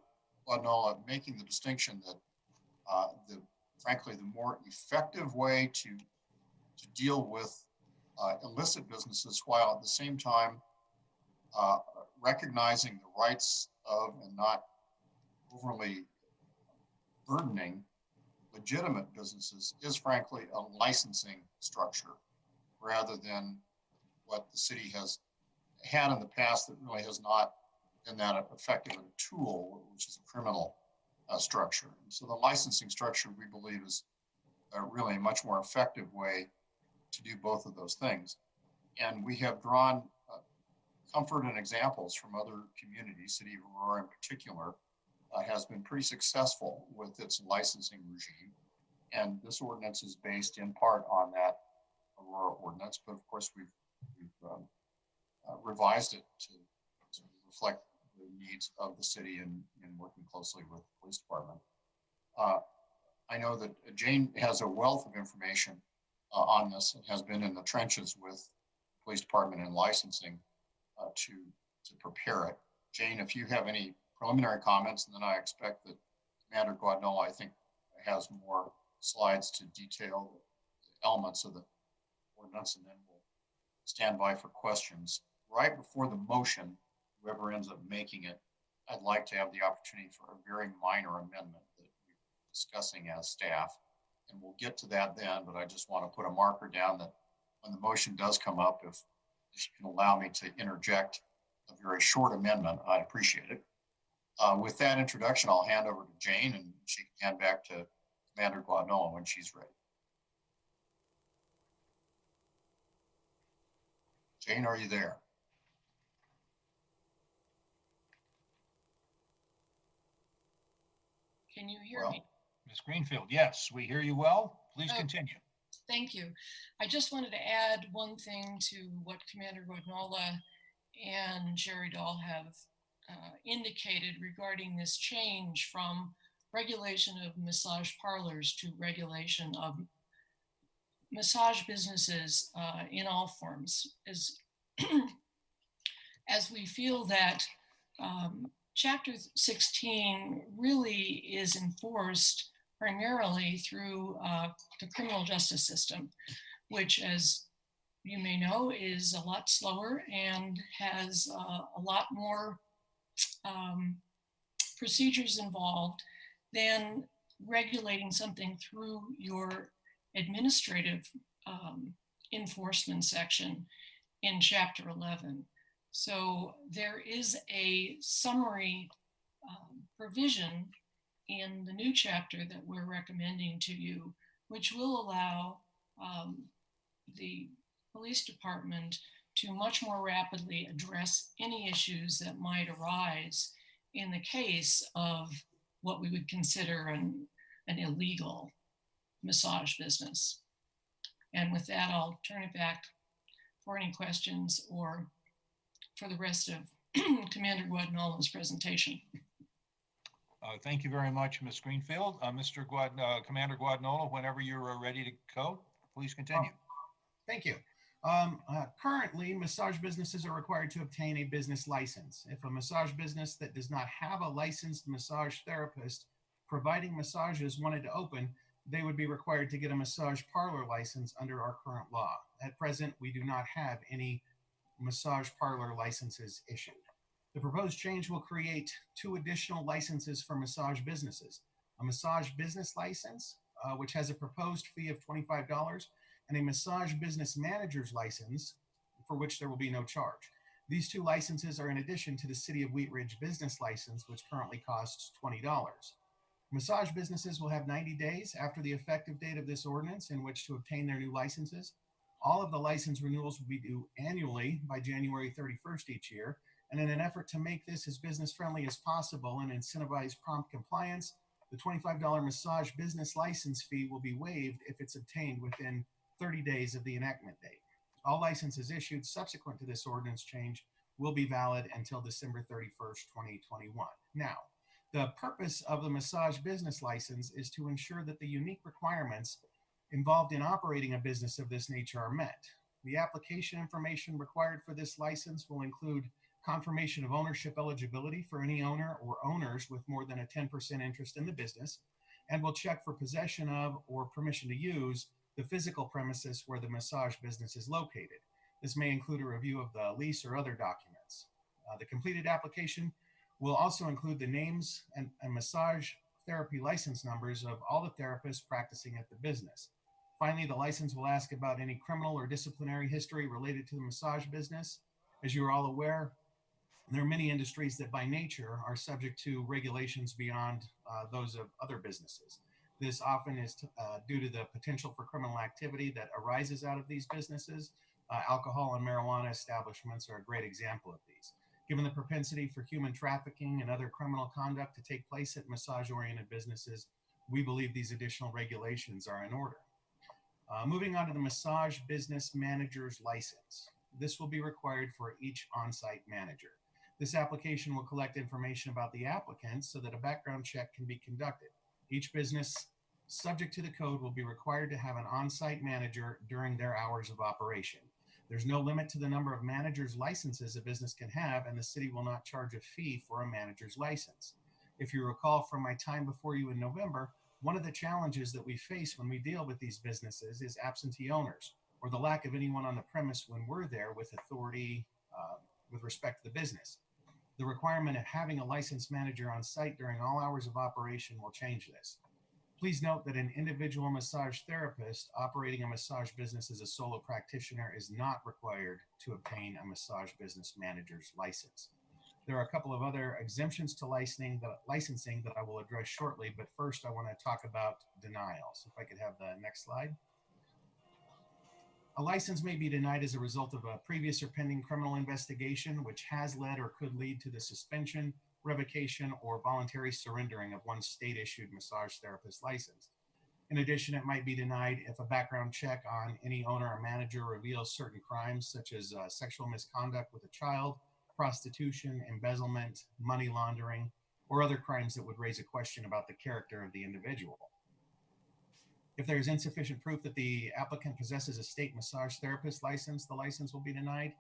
Guadagnola making the distinction that frankly, the more effective way to deal with illicit businesses while at the same time recognizing the rights of and not overly burdening legitimate businesses is frankly a licensing structure rather than what the city has had in the past that really has not been that effective a tool, which is a criminal structure. And so the licensing structure, we believe, is really a much more effective way to do both of those things. And we have drawn comfort and examples from other communities. City of Aurora in particular has been pretty successful with its licensing regime. And this ordinance is based in part on that Aurora ordinance, but of course we've revised it to reflect the needs of the city and working closely with the police department. I know that Jane has a wealth of information on this and has been in the trenches with the police department and licensing to prepare it. Jane, if you have any preliminary comments, and then I expect that Commander Guadagnola, I think, has more slides to detail the elements of the ordinance, and then we'll stand by for questions. Right before the motion, whoever ends up making it, I'd like to have the opportunity for a very minor amendment that we're discussing as staff. And we'll get to that then, but I just want to put a marker down that when the motion does come up, if you can allow me to interject a very short amendment, I'd appreciate it. With that introduction, I'll hand over to Jane, and she can hand back to Commander Guadagnola when she's ready. Jane, are you there? Can you hear me? Ms. Greenfield, yes, we hear you well. Please continue. Thank you. I just wanted to add one thing to what Commander Guadagnola and Jerry Dahl have indicated regarding this change from regulation of massage parlors to regulation of massage businesses in all forms. As we feel that Chapter 16 really is enforced primarily through the criminal justice system, which, as you may know, is a lot slower and has a lot more procedures involved than regulating something through your administrative enforcement section in Chapter 11. So there is a summary provision in the new chapter that we're recommending to you, which will allow the police department to much more rapidly address any issues that might arise in the case of what we would consider an illegal massage business. And with that, I'll turn it back for any questions or for the rest of Commander Guadinola's presentation. Thank you very much, Ms. Greenfield. Commander Guadinola, whenever you're ready to go, please continue. Thank you. Currently, massage businesses are required to obtain a business license. If a massage business that does not have a licensed massage therapist providing massages wanted to open, they would be required to get a massage parlor license under our current law. At present, we do not have any massage parlor licenses issued. The proposed change will create 2 additional licenses for massage businesses: a massage business license, which has a proposed fee of $25, and a massage business manager's license, for which there will be no charge. These 2 licenses are in addition to the City of Wheat Ridge business license, which currently costs $20. Massage businesses will have 90 days after the effective date of this ordinance in which to obtain their new licenses. All of the license renewals will be due annually by January 31st each year. And in an effort to make this as business friendly as possible and incentivize prompt compliance, the $25 massage business license fee will be waived if it's obtained within 30 days of the enactment date. All licenses issued subsequent to this ordinance change will be valid until December 31st, 2021. Now, the purpose of the massage business license is to ensure that the unique requirements involved in operating a business of this nature are met. The application information required for this license will include confirmation of ownership eligibility for any owner or owners with more than a 10% interest in the business, and will check for possession of or permission to use the physical premises where the massage business is located. This may include a review of the lease or other documents. The completed application will also include the names and massage therapy license numbers of all the therapists practicing at the business. Finally, the license will ask about any criminal or disciplinary history related to the massage business. As you are all aware, there are many industries that by nature are subject to regulations beyond those of other businesses. This often is due to the potential for criminal activity that arises out of these businesses. Alcohol and marijuana establishments are a great example of these. Given the propensity for human trafficking and other criminal conduct to take place at massage-oriented businesses, we believe these additional regulations are in order. Moving on to the massage business manager's license. This will be required for each on-site manager. This application will collect information about the applicant so that a background check can be conducted. Each business subject to the code will be required to have an on-site manager during their hours of operation. There's no limit to the number of manager's licenses a business can have, and the city will not charge a fee for a manager's license. If you recall from my time before you in November, one of the challenges that we face when we deal with these businesses is absentee owners, or the lack of anyone on the premise when we're there with authority with respect to the business. The requirement of having a licensed manager on site during all hours of operation will change this. Please note that an individual massage therapist operating a massage business as a solo practitioner is not required to obtain a massage business manager's license. There are a couple of other exemptions to licensing that I will address shortly, but first I want to talk about denials. If I could have the next slide. A license may be denied as a result of a previous or pending criminal investigation, which has led or could lead to the suspension, revocation, or voluntary surrendering of one state-issued massage therapist license. In addition, it might be denied if a background check on any owner or manager reveals certain crimes such as sexual misconduct with a child, prostitution, embezzlement, money laundering, or other crimes that would raise a question about the character of the individual. If there is insufficient proof that the applicant possesses a state massage therapist license, the license will be denied.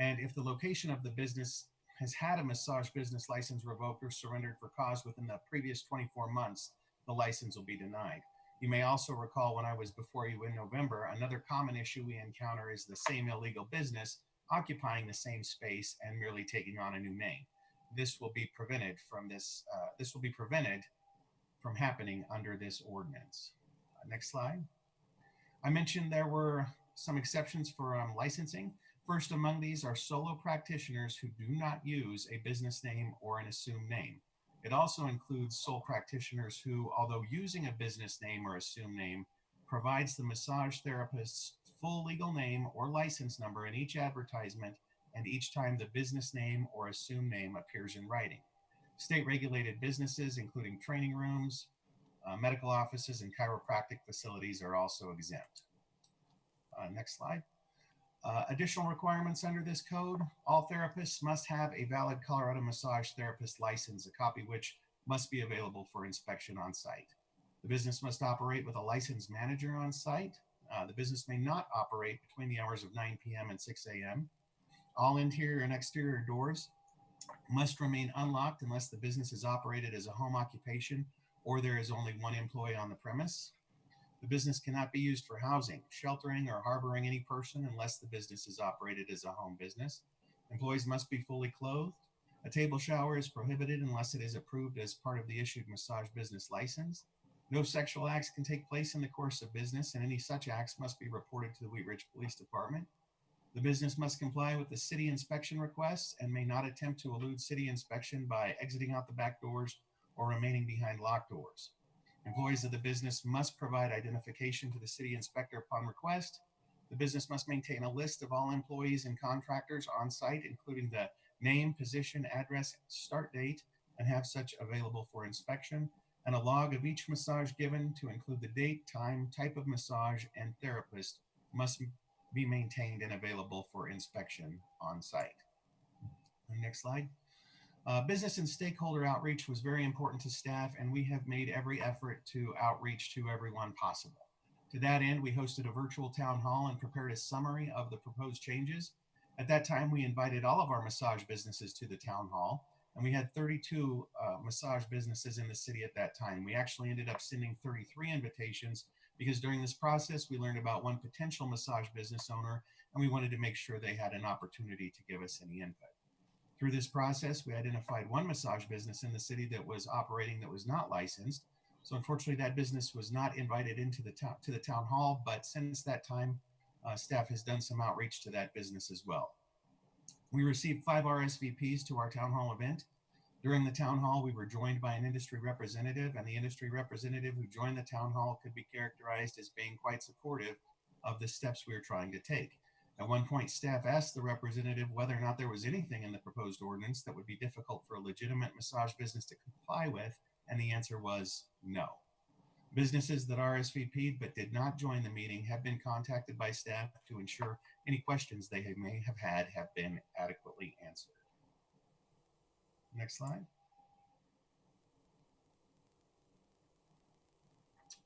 And if the location of the business has had a massage business license revoked or surrendered for cause within the previous 24 months, the license will be denied. You may also recall when I was before you in November, another common issue we encounter is the same illegal business occupying the same space and merely taking on a new name. This will be prevented from happening under this ordinance. Next slide. I mentioned there were some exceptions for licensing. First among these are solo practitioners who do not use a business name or an assumed name. It also includes sole practitioners who, although using a business name or assumed name, provides the massage therapist's full legal name or license number in each advertisement and each time the business name or assumed name appears in writing. State-regulated businesses, including training rooms, medical offices, and chiropractic facilities are also exempt. Next slide. Additional requirements under this code: all therapists must have a valid Colorado Massage Therapist license, a copy which must be available for inspection on site. The business must operate with a licensed manager on site. The business may not operate between the hours of 9 p.m. and 6 a.m. All interior and exterior doors must remain unlocked unless the business is operated as a home occupation or there is only one employee on the premise. The business cannot be used for housing, sheltering, or harboring any person unless the business is operated as a home business. Employees must be fully clothed. A table shower is prohibited unless it is approved as part of the issued massage business license. No sexual acts can take place in the course of business, and any such acts must be reported to the Wheat Ridge Police Department. The business must comply with the city inspection requests and may not attempt to elude city inspection by exiting out the back doors or remaining behind locked doors. Employees of the business must provide identification to the city inspector upon request. The business must maintain a list of all employees and contractors on site, including the name, position, address, start date, and have such available for inspection, and a log of each massage given to include the date, time, type of massage, and therapist must be maintained and available for inspection on site. Next slide. Business and stakeholder outreach was very important to staff, and we have made every effort to outreach to everyone possible. To that end, we hosted a virtual town hall and prepared a summary of the proposed changes. At that time, we invited all of our massage businesses to the town hall, and we had 32 massage businesses in the city at that time. We actually ended up sending 33 invitations because during this process, we learned about one potential massage business owner, and we wanted to make sure they had an opportunity to give us any input. Through this process, we identified one massage business in the city that was operating that was not licensed. So unfortunately, that business was not invited into the town hall, but since that time, staff has done some outreach to that business as well. We received 5 RSVPs to our town hall event. During the town hall, we were joined by an industry representative, and the industry representative who joined the town hall could be characterized as being quite supportive of the steps we were trying to take. At one point, staff asked the representative whether or not there was anything in the proposed ordinance that would be difficult for a legitimate massage business to comply with, and the answer was no. Businesses that RSVP'd but did not join the meeting have been contacted by staff to ensure any questions they may have had have been adequately answered. Next slide.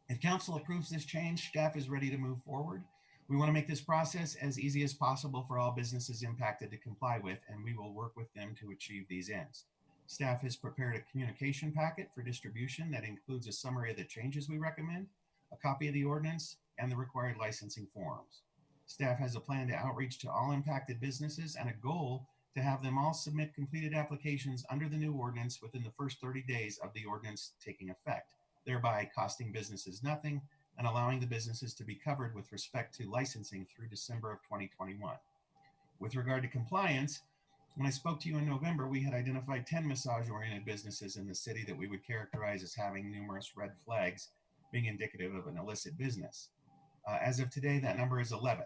If council approves this change, staff is ready to move forward. We want to make this process as easy as possible for all businesses impacted to comply with, and we will work with them to achieve these ends. Staff has prepared a communication packet for distribution that includes a summary of the changes we recommend, a copy of the ordinance, and the required licensing forms. Staff has a plan to outreach to all impacted businesses and a goal to have them all submit completed applications under the new ordinance within the first 30 days of the ordinance taking effect, thereby costing businesses nothing and allowing the businesses to be covered with respect to licensing through December of 2021. With regard to compliance, when I spoke to you in November, we had identified 10 massage-oriented businesses in the city that we would characterize as having numerous red flags, being indicative of an illicit business. As of today, that number is 11.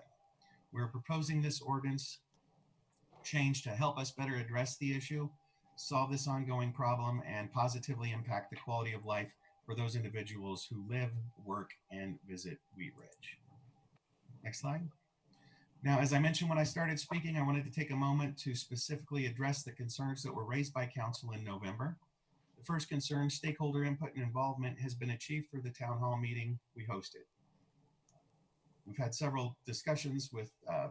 We're proposing this ordinance change to help us better address the issue, solve this ongoing problem, and positively impact the quality of life for those individuals who live, work, and visit Wheat Ridge. Next slide. Now, as I mentioned when I started speaking, I wanted to take a moment to specifically address the concerns that were raised by council in November. The first concern, stakeholder input and involvement, has been achieved through the town hall meeting we hosted. We've had several discussions with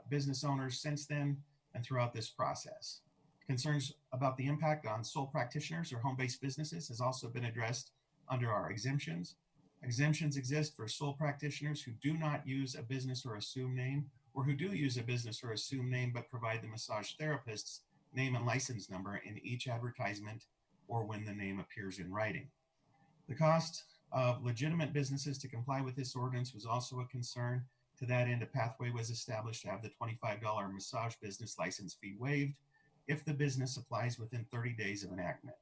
business owners since then and throughout this process. Concerns about the impact on sole practitioners or home-based businesses has also been addressed under our exemptions. Exemptions exist for sole practitioners who do not use a business or assumed name, or who do use a business or assumed name but provide the massage therapist's name and license number in each advertisement or when the name appears in writing. The cost of legitimate businesses to comply with this ordinance was also a concern. To that end, a pathway was established to have the $25 massage business license fee waived if the business applies within 30 days of enactment.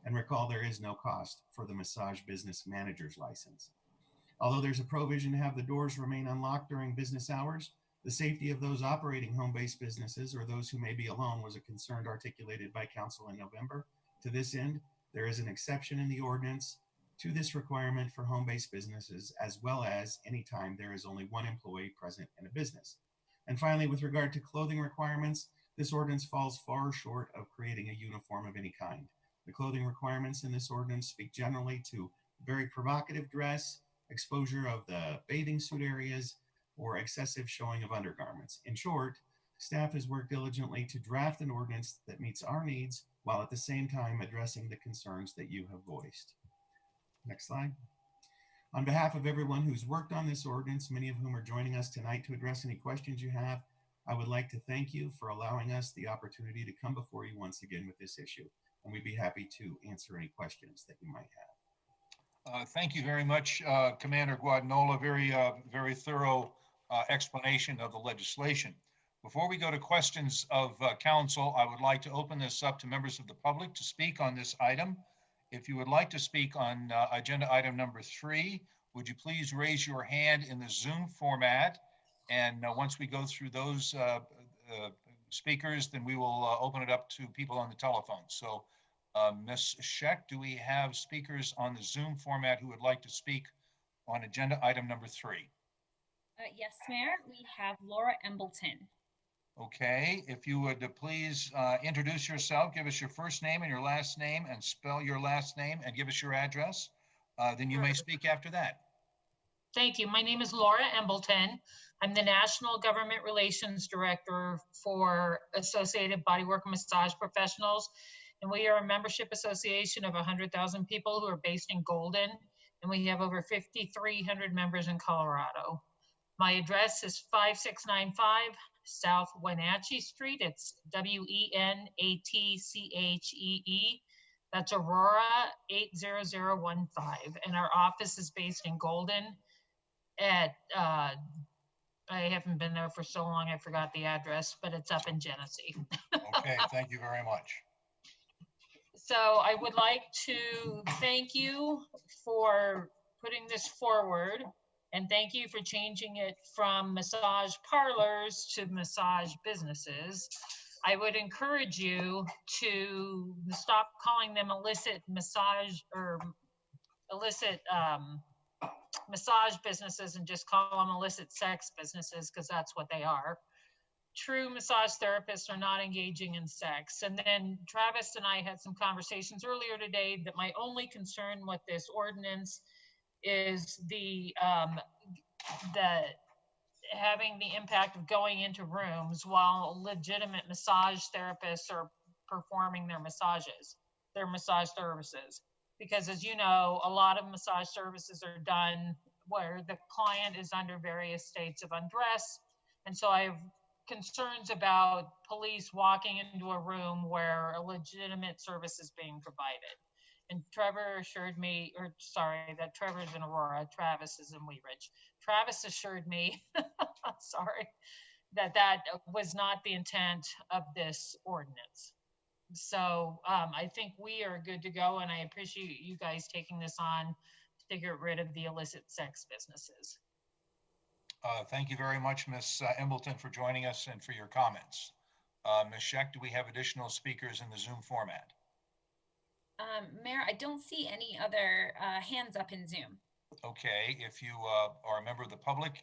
And recall, there is no cost for the massage business manager's license. Although there's a provision to have the doors remain unlocked during business hours, the safety of those operating home-based businesses or those who may be alone was a concern articulated by council in November. To this end, there is an exception in the ordinance to this requirement for home-based businesses, as well as anytime there is only one employee present in a business. And finally, with regard to clothing requirements, this ordinance falls far short of creating a uniform of any kind. The clothing requirements in this ordinance speak generally to very provocative dress, exposure of the bathing suit areas, or excessive showing of undergarments. In short, staff has worked diligently to draft an ordinance that meets our needs while at the same time addressing the concerns that you have voiced. Next slide. On behalf of everyone who's worked on this ordinance, many of whom are joining us tonight to address any questions you have, I would like to thank you for allowing us the opportunity to come before you once again with this issue. And we'd be happy to answer any questions that you might have. Thank you very much, Commander Guadagnola. Very thorough explanation of the legislation. Before we go to questions of council, I would like to open this up to members of the public to speak on this item. If you would like to speak on agenda item number 3, would you please raise your hand in the Zoom format? And once we go through those speakers, then we will open it up to people on the telephone. So Ms. Scheck, do we have speakers on the Zoom format who would like to speak on agenda item number 3? Yes, Mayor, we have Laura Embleton. Okay, if you would please introduce yourself, give us your first name and your last name, and spell your last name and give us your address. Then you may speak after that. Thank you. My name is Laura Embleton. I'm the National Government Relations Director for Associated Bodywork and Massage Professionals. And we are a membership association of 100,000 people who are based in Golden. And we have over 5,300 members in Colorado. My address is 5695 South Wenatchee Street. It's WENATCHEE. That's Aurora 80015. And our office is based in Golden at, I haven't been there for so long, I forgot the address, but it's up in Genesee. Okay, thank you very much. So I would like to thank you for putting this forward, and thank you for changing it from massage parlors to massage businesses. I would encourage you to stop calling them illicit massage or illicit massage businesses and just call them illicit sex businesses, because that's what they are. True massage therapists are not engaging in sex. And then Travis and I had some conversations earlier today that my only concern with this ordinance is the having the impact of going into rooms while legitimate massage therapists are performing their massage services. Because as you know, a lot of massage services are done where the client is under various states of undress. And so I have concerns about police walking into a room where a legitimate service is being provided. And Trevor assured me, or sorry, that Trevor's in Aurora, Travis is in Wheat Ridge. Travis assured me, sorry, that was not the intent of this ordinance. So I think we are good to go, and I appreciate you guys taking this on to get rid of the illicit sex businesses. Thank you very much, Ms. Embleton, for joining us and for your comments. Ms. Scheck, do we have additional speakers in the Zoom format? Mayor, I don't see any other hands up in Zoom. Okay, if you are a member of the public,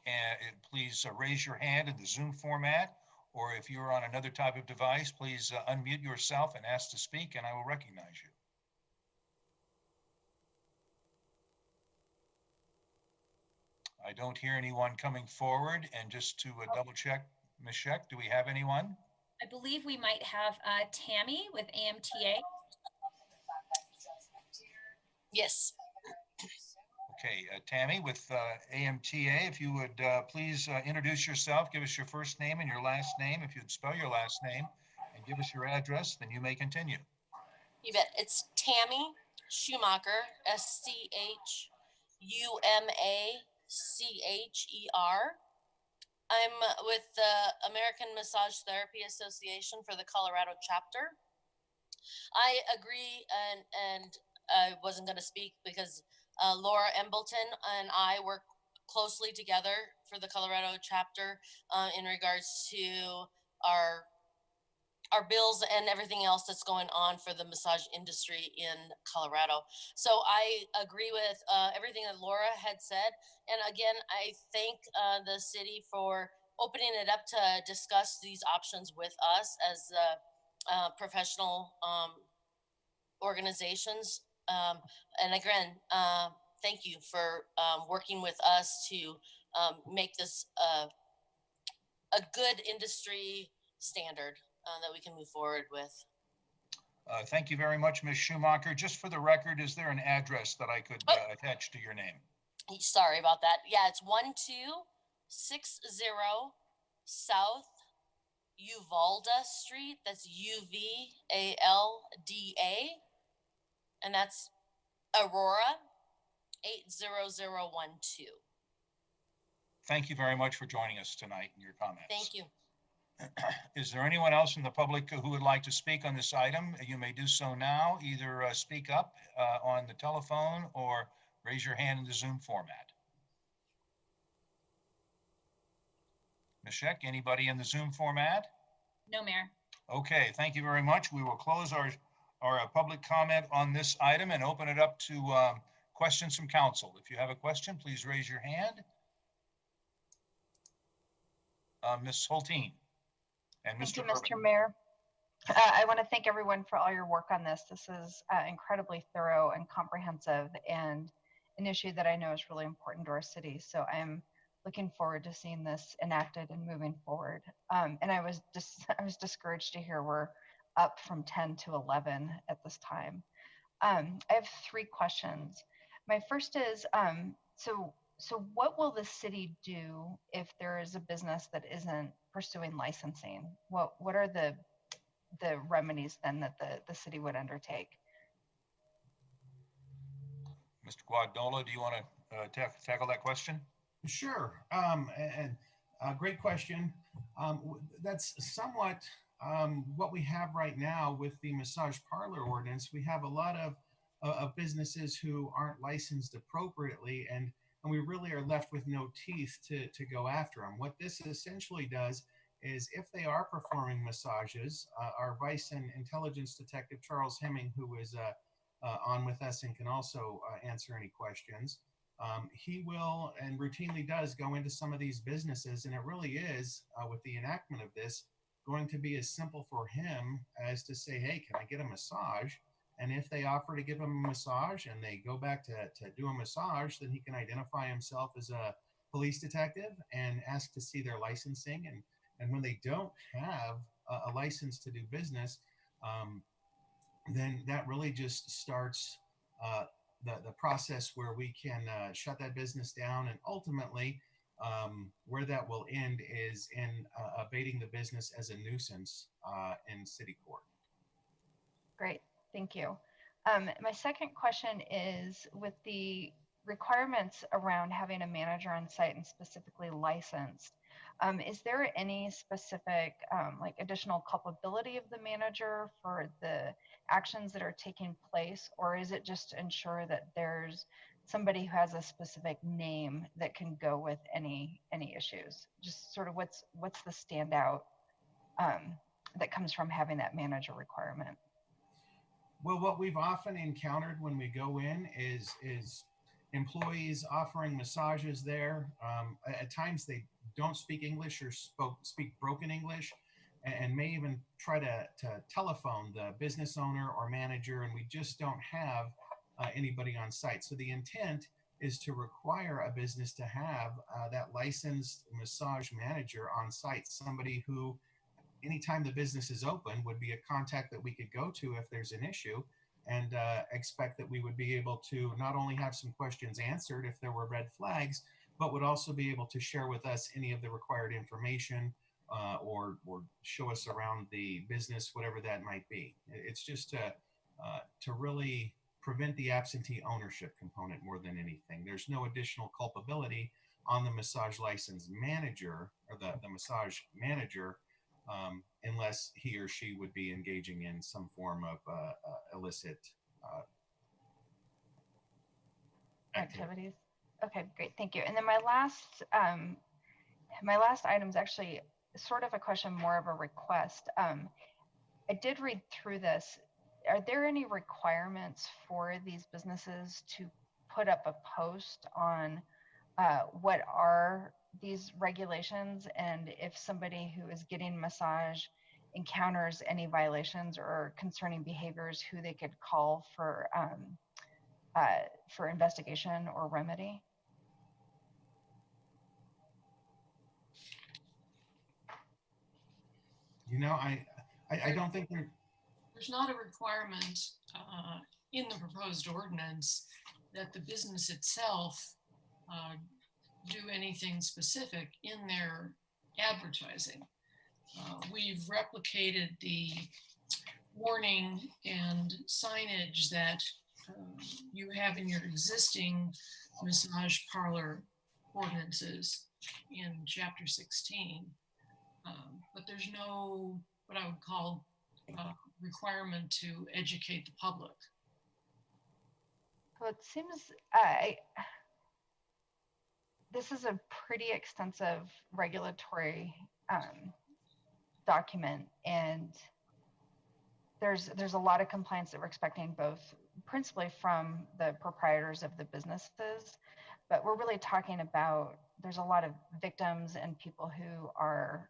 please raise your hand in the Zoom format, or if you're on another type of device, please unmute yourself and ask to speak, and I will recognize you. I don't hear anyone coming forward, and just to double check, Ms. Scheck, do we have anyone? I believe we might have Tammy with AMTA. Yes. Okay, Tammy with AMTA, if you would please introduce yourself, give us your first name and your last name. If you'd spell your last name and give us your address, then you may continue. You bet. It's Tammy Schumacher, SCHUMACHER. I'm with the American Massage Therapy Association for the Colorado chapter. I agree, and I wasn't going to speak because Laura Embleton and I work closely together for the Colorado chapter in regards to our bills and everything else that's going on for the massage industry in Colorado. So I agree with everything that Laura had said. And again, I thank the city for opening it up to discuss these options with us as professional organizations. And again, thank you for working with us to make this a good industry standard that we can move forward with. Thank you very much, Ms. Schumacher. Just for the record, is there an address that I could attach to your name? Sorry about that. Yeah, it's 1260 South Uvalda Street. That's UVALDA. And that's Aurora 80012. Thank you very much for joining us tonight and your comments. Thank you. Is there anyone else in the public who would like to speak on this item? You may do so now. Either speak up on the telephone or raise your hand in the Zoom format. Ms. Scheck, anybody in the Zoom format? No, Mayor. Okay, thank you very much. We will close our public comment on this item and open it up to questions from council. If you have a question, please raise your hand. Ms. Hulteen. And Thank you, Mr. Mr. Mayor. I want to thank everyone for all your work on this. This is incredibly thorough and comprehensive and an issue that I know is really important to our city. So I'm looking forward to seeing this enacted and moving forward. And I was discouraged to hear we're up from 10 to 11 at this time. I have 3 questions. My first is, so what will the city do if there is a business that isn't pursuing licensing? What are the remedies then that the city would undertake? Mr. Guadagnola, do you want to tackle that question? Sure. And great question. That's somewhat what we have right now with the massage parlor ordinance. We have a lot of businesses who aren't licensed appropriately, and we really are left with no teeth to go after them. What this essentially does is if they are performing massages, our Vice and Intelligence Detective Charles Hemming, who is on with us and can also answer any questions, he will and routinely does go into some of these businesses, and it really is, with the enactment of this, going to be as simple for him as to say, hey, can I get a massage? And if they offer to give him a massage and they go back to do a massage, then he can identify himself as a police detective and ask to see their licensing. And when they don't have a license to do business, then that really just starts the process where we can shut that business down. And ultimately, where that will end is in abating the business as a nuisance in city court. Great, thank you. My second question is with the requirements around having a manager on site and specifically licensed, is there any specific like additional culpability of the manager for the actions that are taking place, or is it just to ensure that there's somebody who has a specific name that can go with any issues? Just sort of what's the standout that comes from having that manager requirement? Well, what we've often encountered when we go in is employees offering massages there. At times they don't speak English or speak broken English, and may even try to telephone the business owner or manager, and we just don't have anybody on site. So the intent is to require a business to have that licensed massage manager on site, somebody who anytime the business is open would be a contact that we could go to if there's an issue. and expect that we would be able to not only have some questions answered if there were red flags, but would also be able to share with us any of the required information or show us around the business, whatever that might be. It's just to really prevent the absentee ownership component more than anything. There's no additional culpability on the massage license manager or the massage manager unless he or she would be engaging in some form of illicit activities. Okay, great, thank you. And then my last item is actually sort of a question, more of a request. I did read through this. Are there any requirements for these businesses to put up a post on what are these regulations, and if somebody who is getting massage encounters any violations or concerning behaviors, who they could call for investigation or remedy? You know, I don't think there's not a requirement in the proposed ordinance that the business itself do anything specific in their advertising. We've replicated the warning and signage that you have in your existing massage parlor ordinances in chapter 16. But there's no, what I would call, requirement to educate the public. Well, it seems this is a pretty extensive regulatory document, and there's a lot of compliance that we're expecting, both principally from the proprietors of the businesses, but we're really talking about, there's a lot of victims and people who are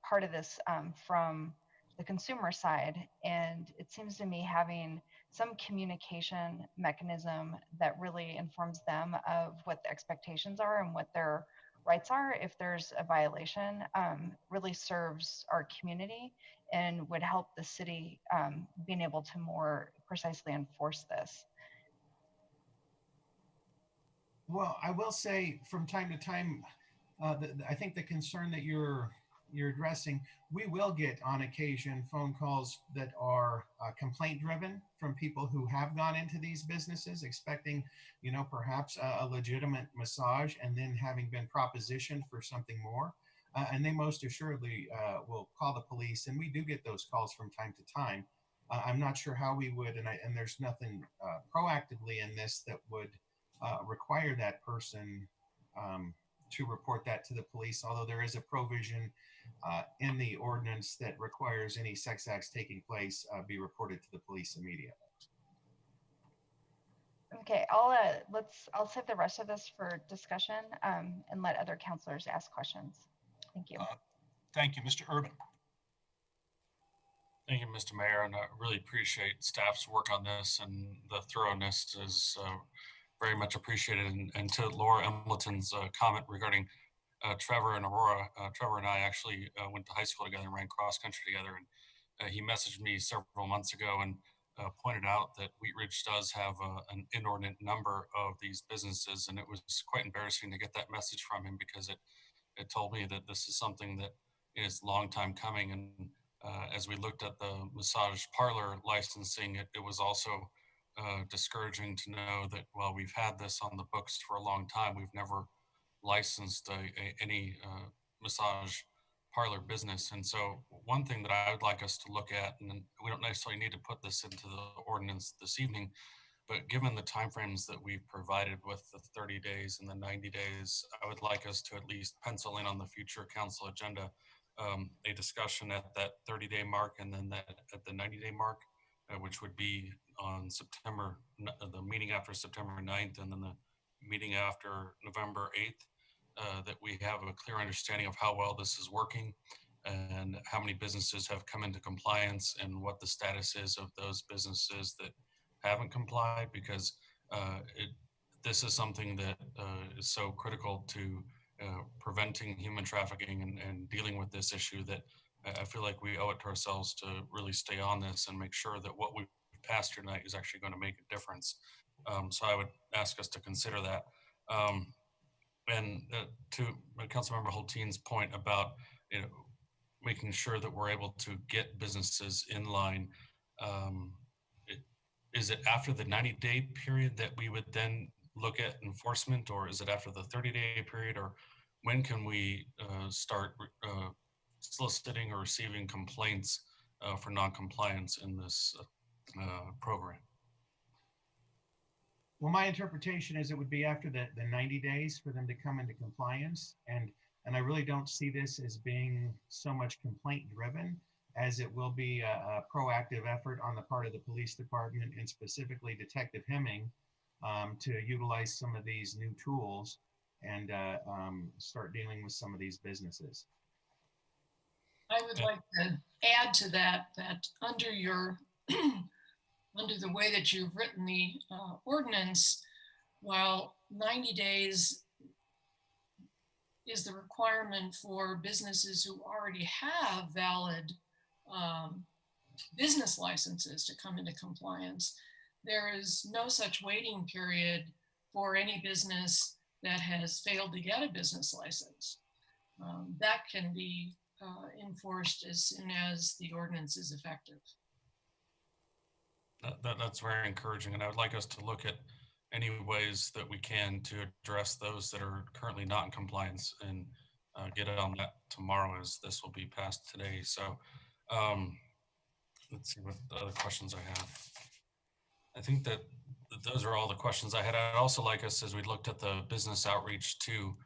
part of this from the consumer side. And it seems to me having some communication mechanism that really informs them of what the expectations are and what their rights are if there's a violation really serves our community and would help the city being able to more precisely enforce this. Well, I will say from time to time, I think the concern that you're addressing, we will get on occasion phone calls that are complaint driven from people who have gone into these businesses expecting, you know, perhaps a legitimate massage and then having been propositioned for something more. And they most assuredly will call the police, and we do get those calls from time to time. I'm not sure how we would, and there's nothing proactively in this that would require that person to report that to the police, although there is a provision in the ordinance that requires any sex acts taking place be reported to the police immediately. Okay, I'll save the rest of this for discussion and let other counselors ask questions. Thank you. Thank you, Mr. Urban. Thank you, Mr. Mayor, and I really appreciate staff's work on this, and the thoroughness is very much appreciated. And to Laura Embleton's comment regarding Trevor and Aurora, Trevor and I actually went to high school together and ran cross country together, and he messaged me several months ago and pointed out that Wheat Ridge does have an inordinate number of these businesses, and it was quite embarrassing to get that message from him, because it told me that this is something that is a long time coming. And as we looked at the massage parlor licensing, it was also discouraging to know that while we've had this on the books for a long time, we've never licensed any massage parlor business. And so one thing that I would like us to look at, and we don't necessarily need to put this into the ordinance this evening, but given the timeframes that we've provided with the 30 days and the 90 days, I would like us to at least pencil in on the future council agenda a discussion at that 30-day mark, and then at the 90-day mark, which would be on the meeting after September 9th, and then the meeting after November 8th, that we have a clear understanding of how well this is working and how many businesses have come into compliance and what the status is of those businesses that haven't complied, because this is something that is so critical to preventing human trafficking and dealing with this issue that I feel like we owe it to ourselves to really stay on this and make sure that what we've passed tonight is actually going to make a difference. So I would ask us to consider that. And to Councilmember Hulteen's point about, making sure that we're able to get businesses in line. Is it after the 90-day period that we would then look at enforcement, or is it after the 30-day period, or when can we start soliciting or receiving complaints for non-compliance in this program? Well, my interpretation is it would be after the 90 days for them to come into compliance. And I really don't see this as being so much complaint driven as it will be a proactive effort on the part of the police department and specifically Detective Hemming to utilize some of these new tools and start dealing with some of these businesses. I would like to add to that, that under your, under the way that you've written the ordinance, while 90 days is the requirement for businesses who already have valid business licenses to come into compliance, there is no such waiting period for any business that has failed to get a business license. That can be enforced as soon as the ordinance is effective. That's very encouraging, and I would like us to look at any ways that we can to address those that are currently not in compliance and get it on that tomorrow, as this will be passed today. So let's see what the other questions I have. I think that those are all the questions I had. I'd also like us, as we looked at the business outreach, to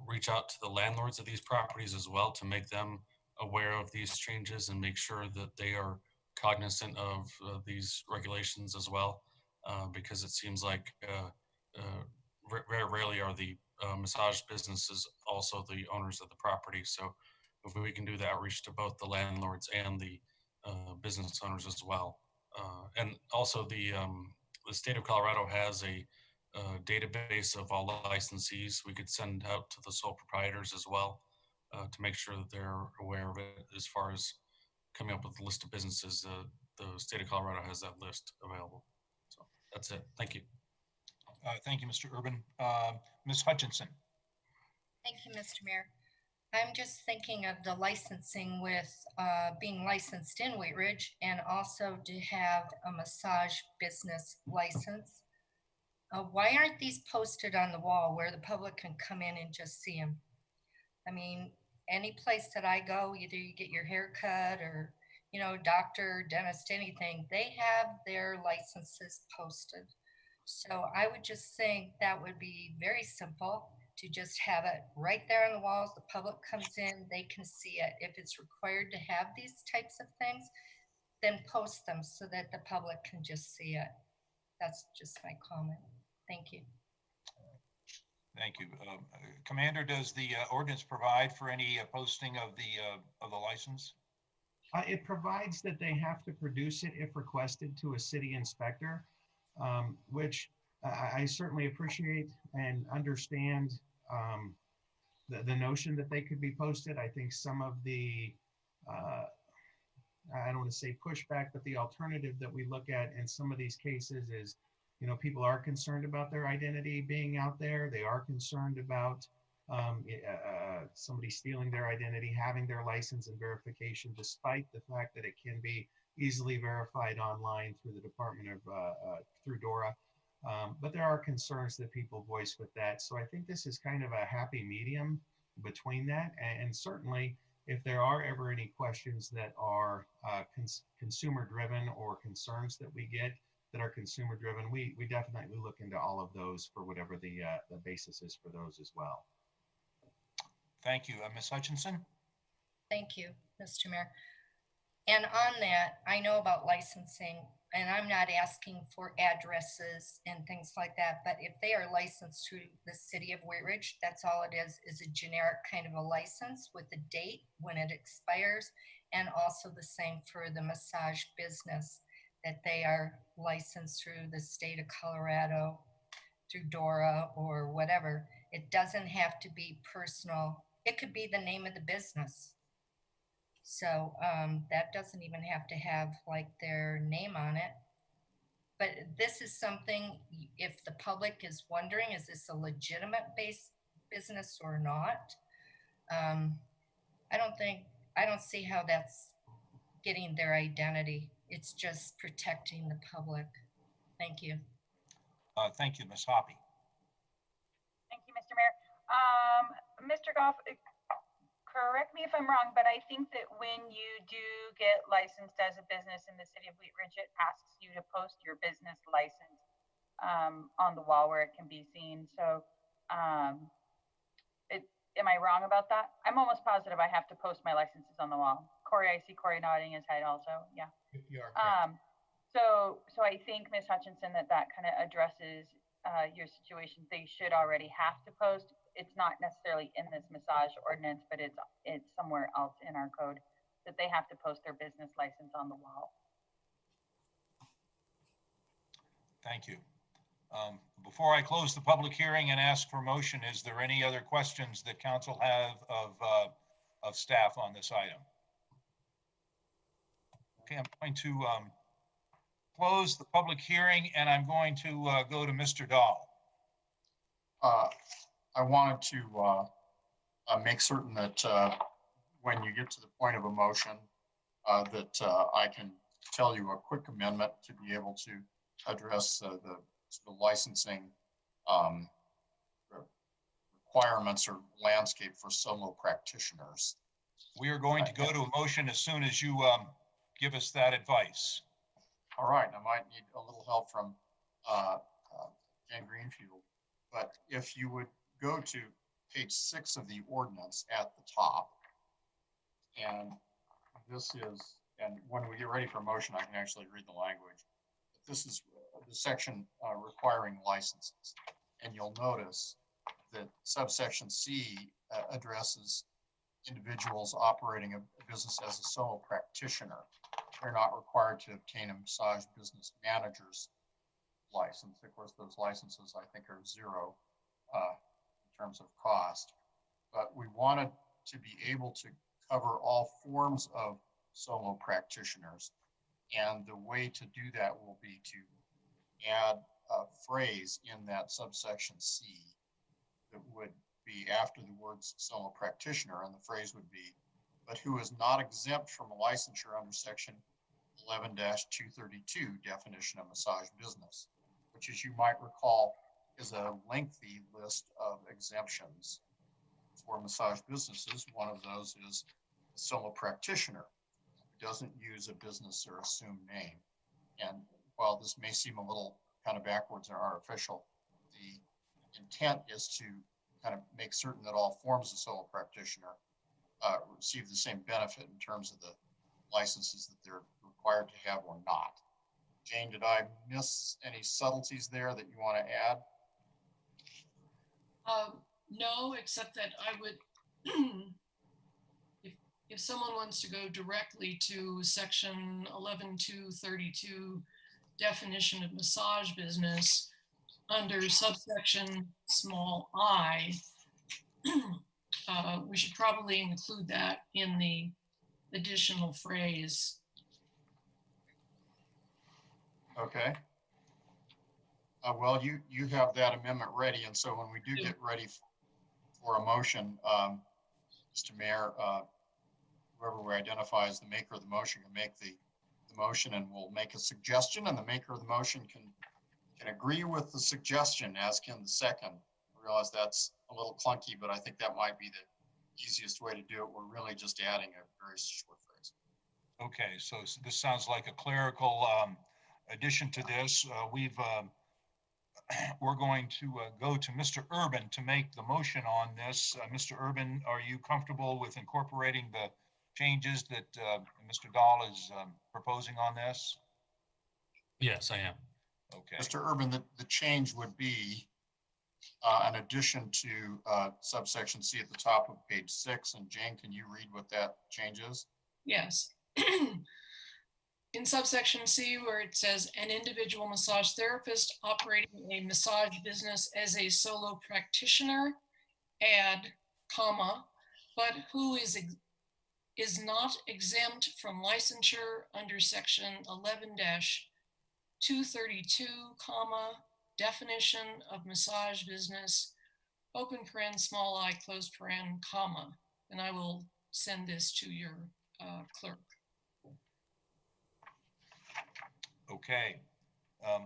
reach out to the landlords of these properties as well, to make them aware of these changes and make sure that they are cognizant of these regulations as well, because it seems like very rarely are the massage businesses also the owners of the property. So if we can do the outreach to both the landlords and the business owners as well. And also the state of Colorado has a database of all licensees we could send out to the sole proprietors as well, to make sure that they're aware of it. As far as coming up with a list of businesses, the state of Colorado has that list available. So that's it. Thank you. Thank you, Mr. Urban. Ms. Hutchinson. Thank you, Mr. Mayor. I'm just thinking of the licensing with being licensed in Wheat Ridge and also to have a massage business license. Why aren't these posted on the wall where the public can come in and just see them? I mean, any place that I go, either you get your hair cut or, doctor, dentist, anything, they have their licenses posted. So I would just think that would be very simple to just have it right there on the walls. The public comes in, they can see it. If it's required to have these types of things, then post them so that the public can just see it. That's just my comment. Thank you. Thank you. Commander, does the ordinance provide for any posting of the license? It provides that they have to produce it if requested to a city inspector, which I certainly appreciate and understand the notion that they could be posted. I think some of the, I don't want to say pushback, but the alternative that we look at in some of these cases is, people are concerned about their identity being out there. They are concerned about somebody stealing their identity, having their license and verification, despite the fact that it can be easily verified online through the Department of, through DORA. But there are concerns that people voice with that. So I think this is kind of a happy medium between that. And certainly, if there are ever any questions that are consumer driven or concerns that we get that are consumer driven, we definitely look into all of those for whatever the basis is for those as well. Thank you. Ms. Hutchinson? Thank you, Mr. Mayor. And on that, I know about licensing, and I'm not asking for addresses and things like that, but if they are licensed through the city of Wheat Ridge, that's all it is a generic kind of a license with a date when it expires, and also the same for the massage business, that they are licensed through the state of Colorado, through DORA or whatever. It doesn't have to be personal. It could be the name of the business. So that doesn't even have to have like their name on it. But this is something, if the public is wondering, is this a legitimate business or not? I don't see how that's getting their identity. It's just protecting the public. Thank you. Thank you, Ms. Hoppy. Thank you, Mr. Mayor. Mr. Goff, correct me if I'm wrong, but I think that when you do get licensed as a business in the city of Wheat Ridge, it asks you to post your business license on the wall where it can be seen. So am I wrong about that? I'm almost positive I have to post my licenses on the wall. Corey, I see Corey nodding his head also. Yeah. You are correct. So I think, Ms. Hutchinson, that kind of addresses your situation. They should already have to post. It's not necessarily in this massage ordinance, but it's somewhere else in our code that they have to post their business license on the wall. Thank you. Before I close the public hearing and ask for motion, is there any other questions that council have of staff on this item? Okay, I'm going to close the public hearing, and I'm going to go to Mr. Dahl. I wanted to make certain that when you get to the point of a motion, that I can tell you a quick amendment to be able to address the licensing requirements or landscape for solo practitioners. We are going to go to a motion as soon as you give us that advice. All right, I might need a little help from Jane Greenfield, but if you would go to page 6 of the ordinance at the top, and this is, and when we get ready for motion, I can actually read the language. This is the section requiring licenses, and you'll notice that subsection C addresses individuals operating a business as a solo practitioner. They're not required to obtain a massage business manager's license. Of course, those licenses I think are zero in terms of cost, but we wanted to be able to cover all forms of solo practitioners. And the way to do that will be to add a phrase in that subsection C that would be after the words solo practitioner, and the phrase would be, but who is not exempt from licensure under section 11-232 definition of massage business, which, as you might recall, is a lengthy list of exemptions for massage businesses. One of those is a solo practitioner who doesn't use a business or assumed name. And while this may seem a little kind of backwards or artificial, the intent is to kind of make certain that all forms of solo practitioner receive the same benefit in terms of the licenses that they're required to have or not. Jane, did I miss any subtleties there that you want to add? No, except that I would, if someone wants to go directly to section 11-232 definition of massage business under subsection small I, we should probably include that in the additional phrase. Okay. Well, you have that amendment ready, and so when we do get ready for a motion, Mr. Mayor, whoever we identify as the maker of the motion can make the motion, and we'll make a suggestion, and the maker of the motion can agree with the suggestion, as can the second. I realize that's a little clunky, but I think that might be the easiest way to do it. We're really just adding a very short phrase. Okay, so this sounds like a clerical addition to this. We're going to go to Mr. Urban to make the motion on this. Mr. Urban, are you comfortable with incorporating the changes that Mr. Dahl is proposing on this? Yes, I am. Okay. Mr. Urban, the change would be an addition to subsection C at the top of page 6. And Jane, can you read what that change is? Yes. In subsection C, where it says an individual massage therapist operating a massage business as a solo practitioner, add, comma, but who is is not exempt from licensure under section 11-232, definition of massage business, open paren, small I, closed paren, comma. And I will send this to your clerk. Okay.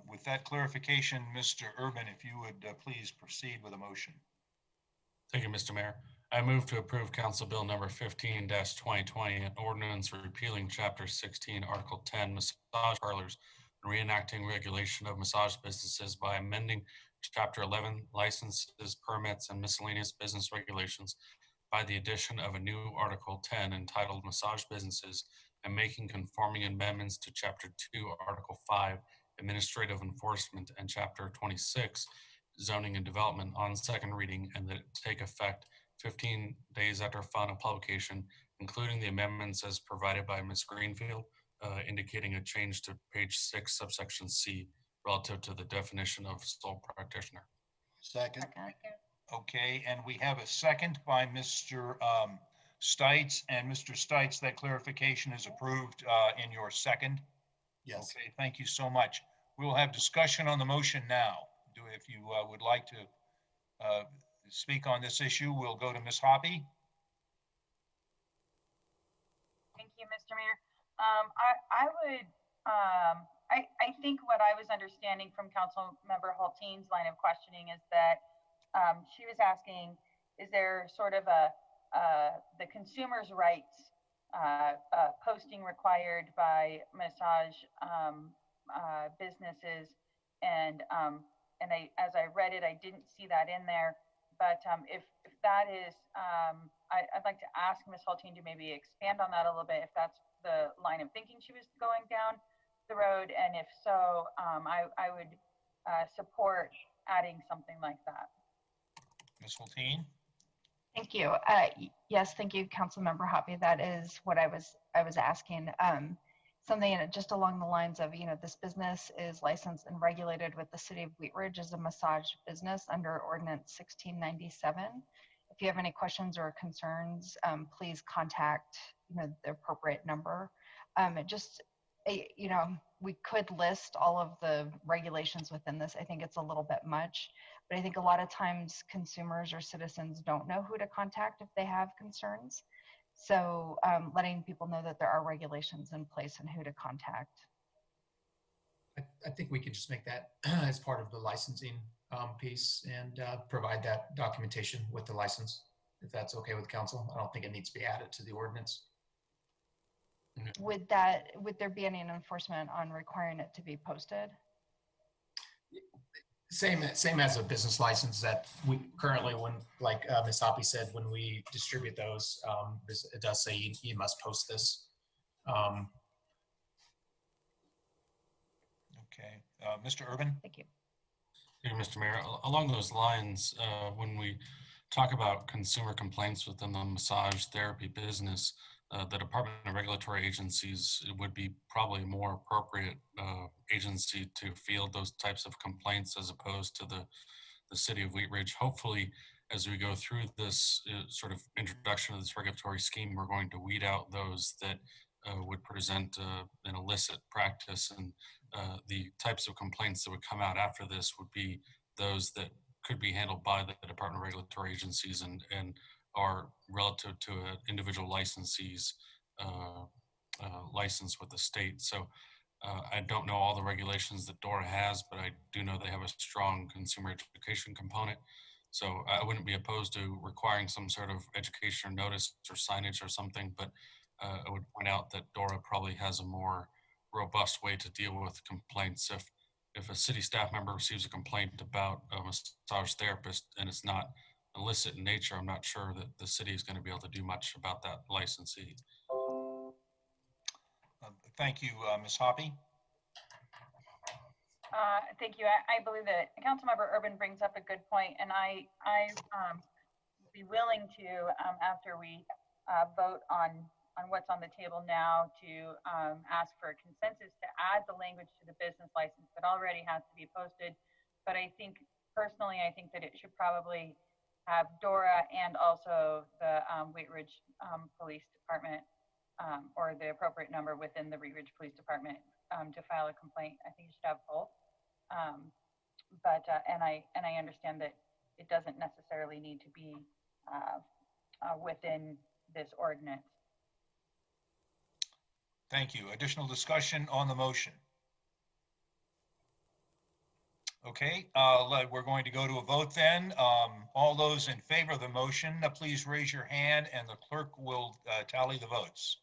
With that clarification, Mr. Urban, if you would please proceed with a motion. Thank you, Mr. Mayor. I move to approve Council Bill number 15-2020, an ordinance repealing Chapter 16, Article 10, massage parlors, and reenacting regulation of massage businesses by amending Chapter 11, licenses, permits, and miscellaneous business regulations by the addition of a new Article 10 entitled Massage Businesses, and making conforming amendments to Chapter 2, Article 5, Administrative Enforcement, and Chapter 26, Zoning and Development, on second reading, and that it take effect 15 days after final publication, including the amendments as provided by Ms. Greenfield, indicating a change to page 6, subsection C, relative to the definition of sole practitioner. Second. Okay, and we have a second by Mr. Stites. And Mr. Stites, that clarification is approved in your second? Yes. Okay, thank you so much. We will have discussion on the motion now. If you would like to speak on this issue, we'll go to Ms. Hoppy. Thank you, Mr. Mayor. I think what I was understanding from Councilmember Hulteen's line of questioning is that she was asking, is there sort of the consumer's rights posting required by massage businesses, and as I read it, I didn't see that in there. But if that is, I'd like to ask Ms. Hulteen to maybe expand on that a little bit, if that's the line of thinking she was going down the road, and if so, I would support adding something like that. Ms. Hulteen? Thank you. Yes, thank you, Councilmember Hoppy. That is what I was asking. Something just along the lines of, this business is licensed and regulated with the City of Wheat Ridge as a massage business under Ordinance 1697. If you have any questions or concerns, please contact the appropriate number. We could list all of the regulations within this. I think it's a little bit much, but I think a lot of times consumers or citizens don't know who to contact if they have concerns. So letting people know that there are regulations in place and who to contact. I think we could just make that as part of the licensing piece and provide that documentation with the license, if that's okay with council. I don't think it needs to be added to the ordinance. Would there be any enforcement on requiring it to be posted? Same as a business license that we currently, when, like Ms. Hoppy said, when we distribute those, it does say you must post this. Okay, Mr. Urban? Thank you. Thank you, Mr. Mayor. Along those lines, when we talk about consumer complaints within the massage therapy business, the Department of Regulatory Agencies would be probably a more appropriate agency to field those types of complaints as opposed to the City of Wheat Ridge. Hopefully, as we go through this sort of introduction of this regulatory scheme, we're going to weed out those that would present an illicit practice, and the types of complaints that would come out after this would be those that could be handled by the Department of Regulatory Agencies and are relative to an individual licensee's license with the state. So I don't know all the regulations that DORA has, but I do know they have a strong consumer education component. So I wouldn't be opposed to requiring some sort of education or notice or signage or something, but I would point out that DORA probably has a more robust way to deal with complaints. If a city staff member receives a complaint about a massage therapist and it's not illicit in nature, I'm not sure that the city is going to be able to do much about that licensee. Thank you, Ms. Hoppy. Thank you. I believe that Councilmember Urban brings up a good point, and I would be willing to, after we vote on what's on the table now, to ask for a consensus to add the language to the business license that already has to be posted. But I think personally, I think that it should probably have DORA and also the Wheat Ridge Police Department or the appropriate number within the Wheat Ridge Police Department to file a complaint. I think you should have both. And I understand that it doesn't necessarily need to be within this ordinance. Thank you. Additional discussion on the motion? Okay, we're going to go to a vote then. All those in favor of the motion, please raise your hand and the clerk will tally the votes.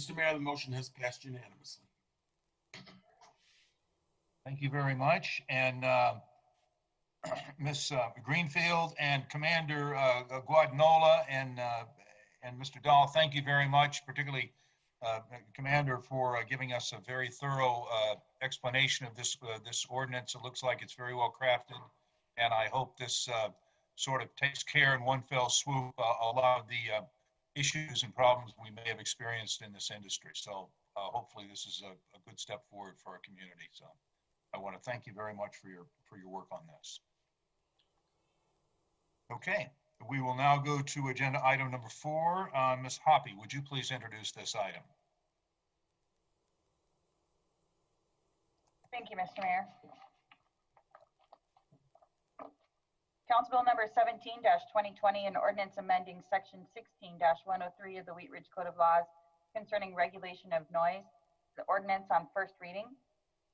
Mr. Mayor, the motion has passed unanimously. Thank you very much. And Ms. Greenfield and Commander Guadagnola and Mr. Dahl, thank you very much, particularly Commander, for giving us a very thorough explanation of this ordinance. It looks like it's very well crafted, and I hope this sort of takes care in one fell swoop a lot of the issues and problems we may have experienced in this industry. So hopefully this is a good step forward for our community. So I want to thank you very much for your work on this. Okay, we will now go to agenda item number 4. Ms. Hoppy, would you please introduce this item? Thank you, Mr. Mayor. Council Bill number 17-2020, an ordinance amending section 16-103 of the Wheat Ridge Code of Laws concerning regulation of noise. The ordinance on first reading.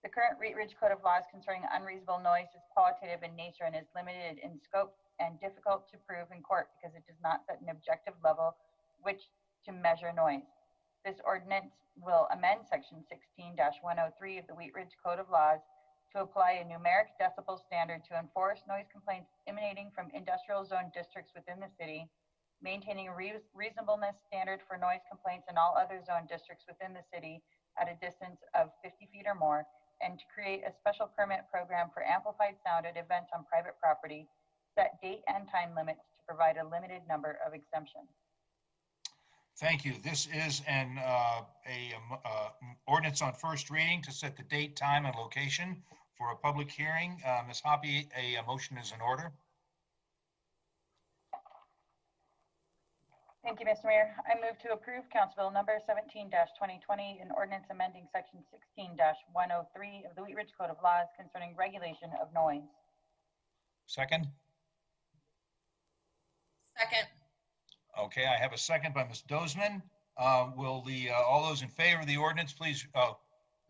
The current Wheat Ridge Code of Laws concerning unreasonable noise is qualitative in nature and is limited in scope and difficult to prove in court because it does not set an objective level which to measure noise. This ordinance will amend section 16-103 of the Wheat Ridge Code of Laws to apply a numeric decibel standard to enforce noise complaints emanating from industrial zone districts within the city, maintaining a reasonableness standard for noise complaints in all other zone districts within the city at a distance of 50 feet or more, and to create a special permit program for amplified sound at events on private property, set date and time limits to provide a limited number of exemptions. Thank you. This is an ordinance on first reading to set the date, time, and location for a public hearing. Ms. Hoppy, a motion is in order. Thank you, Mr. Mayor. I move to approve Council Bill number 17-2020, an ordinance amending section 16-103 of the Wheat Ridge Code of Laws concerning regulation of noise. Second? Second. Okay, I have a second by Ms. Dozman. Will all those in favor of the ordinance, please?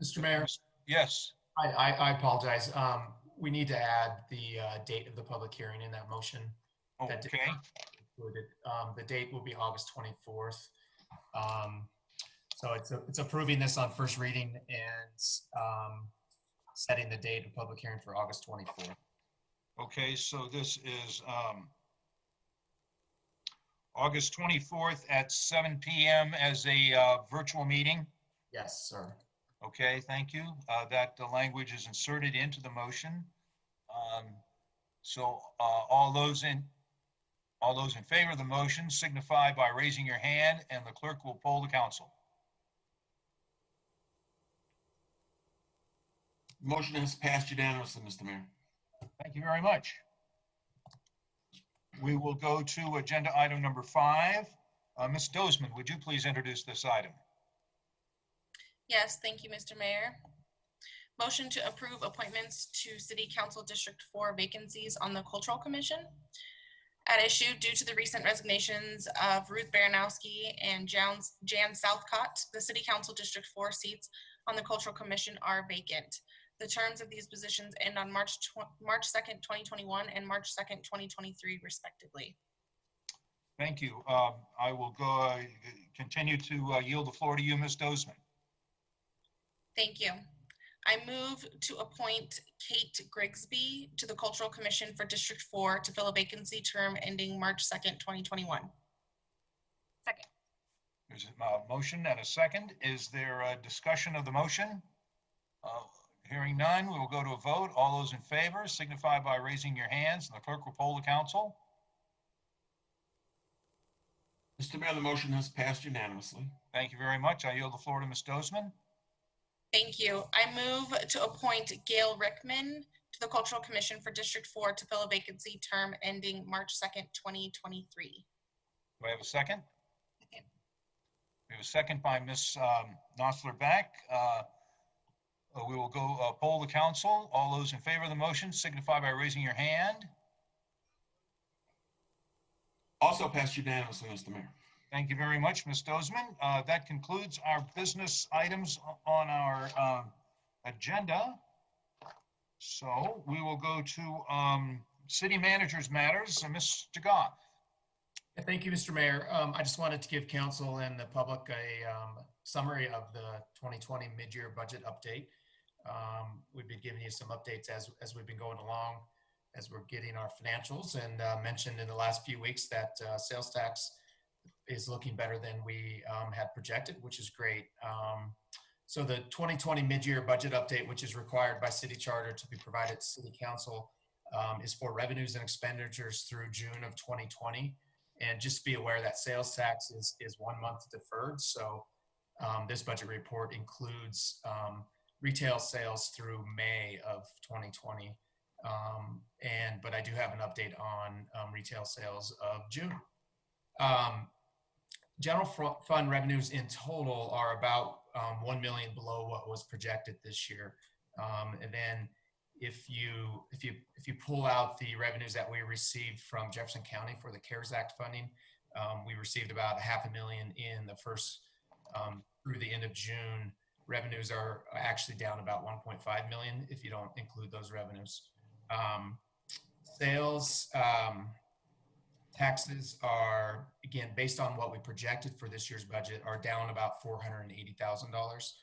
Mr. Mayor? Yes. I apologize. We need to add the date of the public hearing in that motion. Okay. The date will be August 24th. So it's approving this on first reading and setting the date of public hearing for August 24th. Okay, so this is August 24th at 7 p.m. as a virtual meeting? Yes, sir. Okay, thank you. That the language is inserted into the motion. So all those in favor of the motion signify by raising your hand, and the clerk will poll the council. Motion has passed unanimously, Mr. Mayor. Thank you very much. We will go to agenda item number 5. Ms. Dozman, would you please introduce this item? Yes, thank you, Mr. Mayor. Motion to approve appointments to City Council District 4 vacancies on the Cultural Commission. At issue due to the recent resignations of Ruth Baranowski and Jan Southcott, the City Council District 4 seats on the Cultural Commission are vacant. The terms of these positions end on March 2nd, 2021 and March 2nd, 2023, respectively. Thank you. I will continue to yield the floor to you, Ms. Dozman. Thank you. I move to appoint Kate Grigsby to the Cultural Commission for District 4 to fill a vacancy term ending March 2nd, 2021. Second. There's a motion and a second. Is there a discussion of the motion? Hearing none, we will go to a vote. All those in favor signify by raising your hands, and the clerk will poll the council. Mr. Mayor, the motion has passed unanimously. Thank you very much. I yield the floor to Ms. Dozman. Thank you. I move to appoint Gail Rickman to the Cultural Commission for District 4 to fill a vacancy term ending March 2nd, 2023. Do I have a second? We have a second by Ms. Nosler Beck. We will go poll the council. All those in favor of the motion signify by raising your hand. Also passed unanimously, Mr. Mayor. Thank you very much, Ms. Dozeman. That concludes our business items on our agenda. So we will go to city managers matters. Mr. Goff. Thank you, Mr. Mayor. I just wanted to give council and the public a summary of the 2020 mid-year budget update. We've been giving you some updates as we've been going along, as we're getting our financials, and mentioned in the last few weeks that sales tax is looking better than we had projected, which is great. So the 2020 mid-year budget update, which is required by city charter to be provided to city council, is for revenues and expenditures through June of 2020. And just be aware that sales tax is 1 month deferred. So this budget report includes retail sales through May of 2020. But I do have an update on retail sales of June. General fund revenues in total are about 1 million below what was projected this year. And then if you pull out the revenues that we received from Jefferson County for the CARES Act funding, we received about $500,000 in the first through the end of June. Revenues are actually down about 1.5 million if you don't include those revenues. Sales taxes are, again, based on what we projected for this year's budget, are down about $480,000.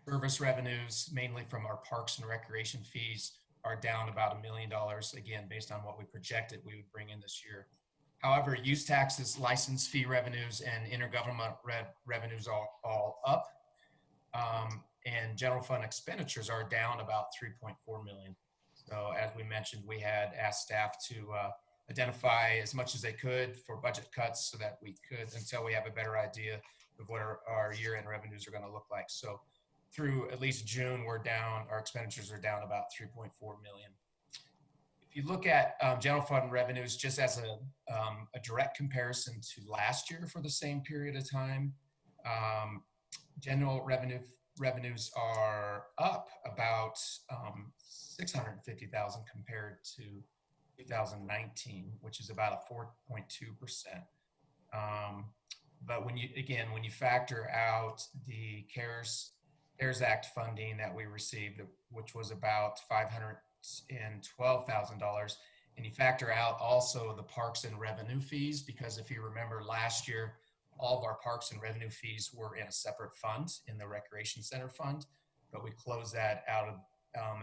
Service revenues, mainly from our parks and recreation fees, are down about $1 million, again, based on what we projected we would bring in this year. However, use taxes, license fee revenues, and intergovernmental revenues are all up. And general fund expenditures are down about 3.4 million. So as we mentioned, we had asked staff to identify as much as they could for budget cuts so that we could, until we have a better idea of what our year-end revenues are going to look like. So through at least June, we're down, our expenditures are down about 3.4 million. If you look at general fund revenues, just as a direct comparison to last year for the same period of time, general revenues are up about 650,000 compared to 2019, which is about a 4.2%. But when you factor out the CARES Act funding that we received, which was about $512,000, and you factor out also the parks and revenue fees, because if you remember last year, all of our parks and revenue fees were in a separate fund, in the Recreation Center Fund, but we closed that out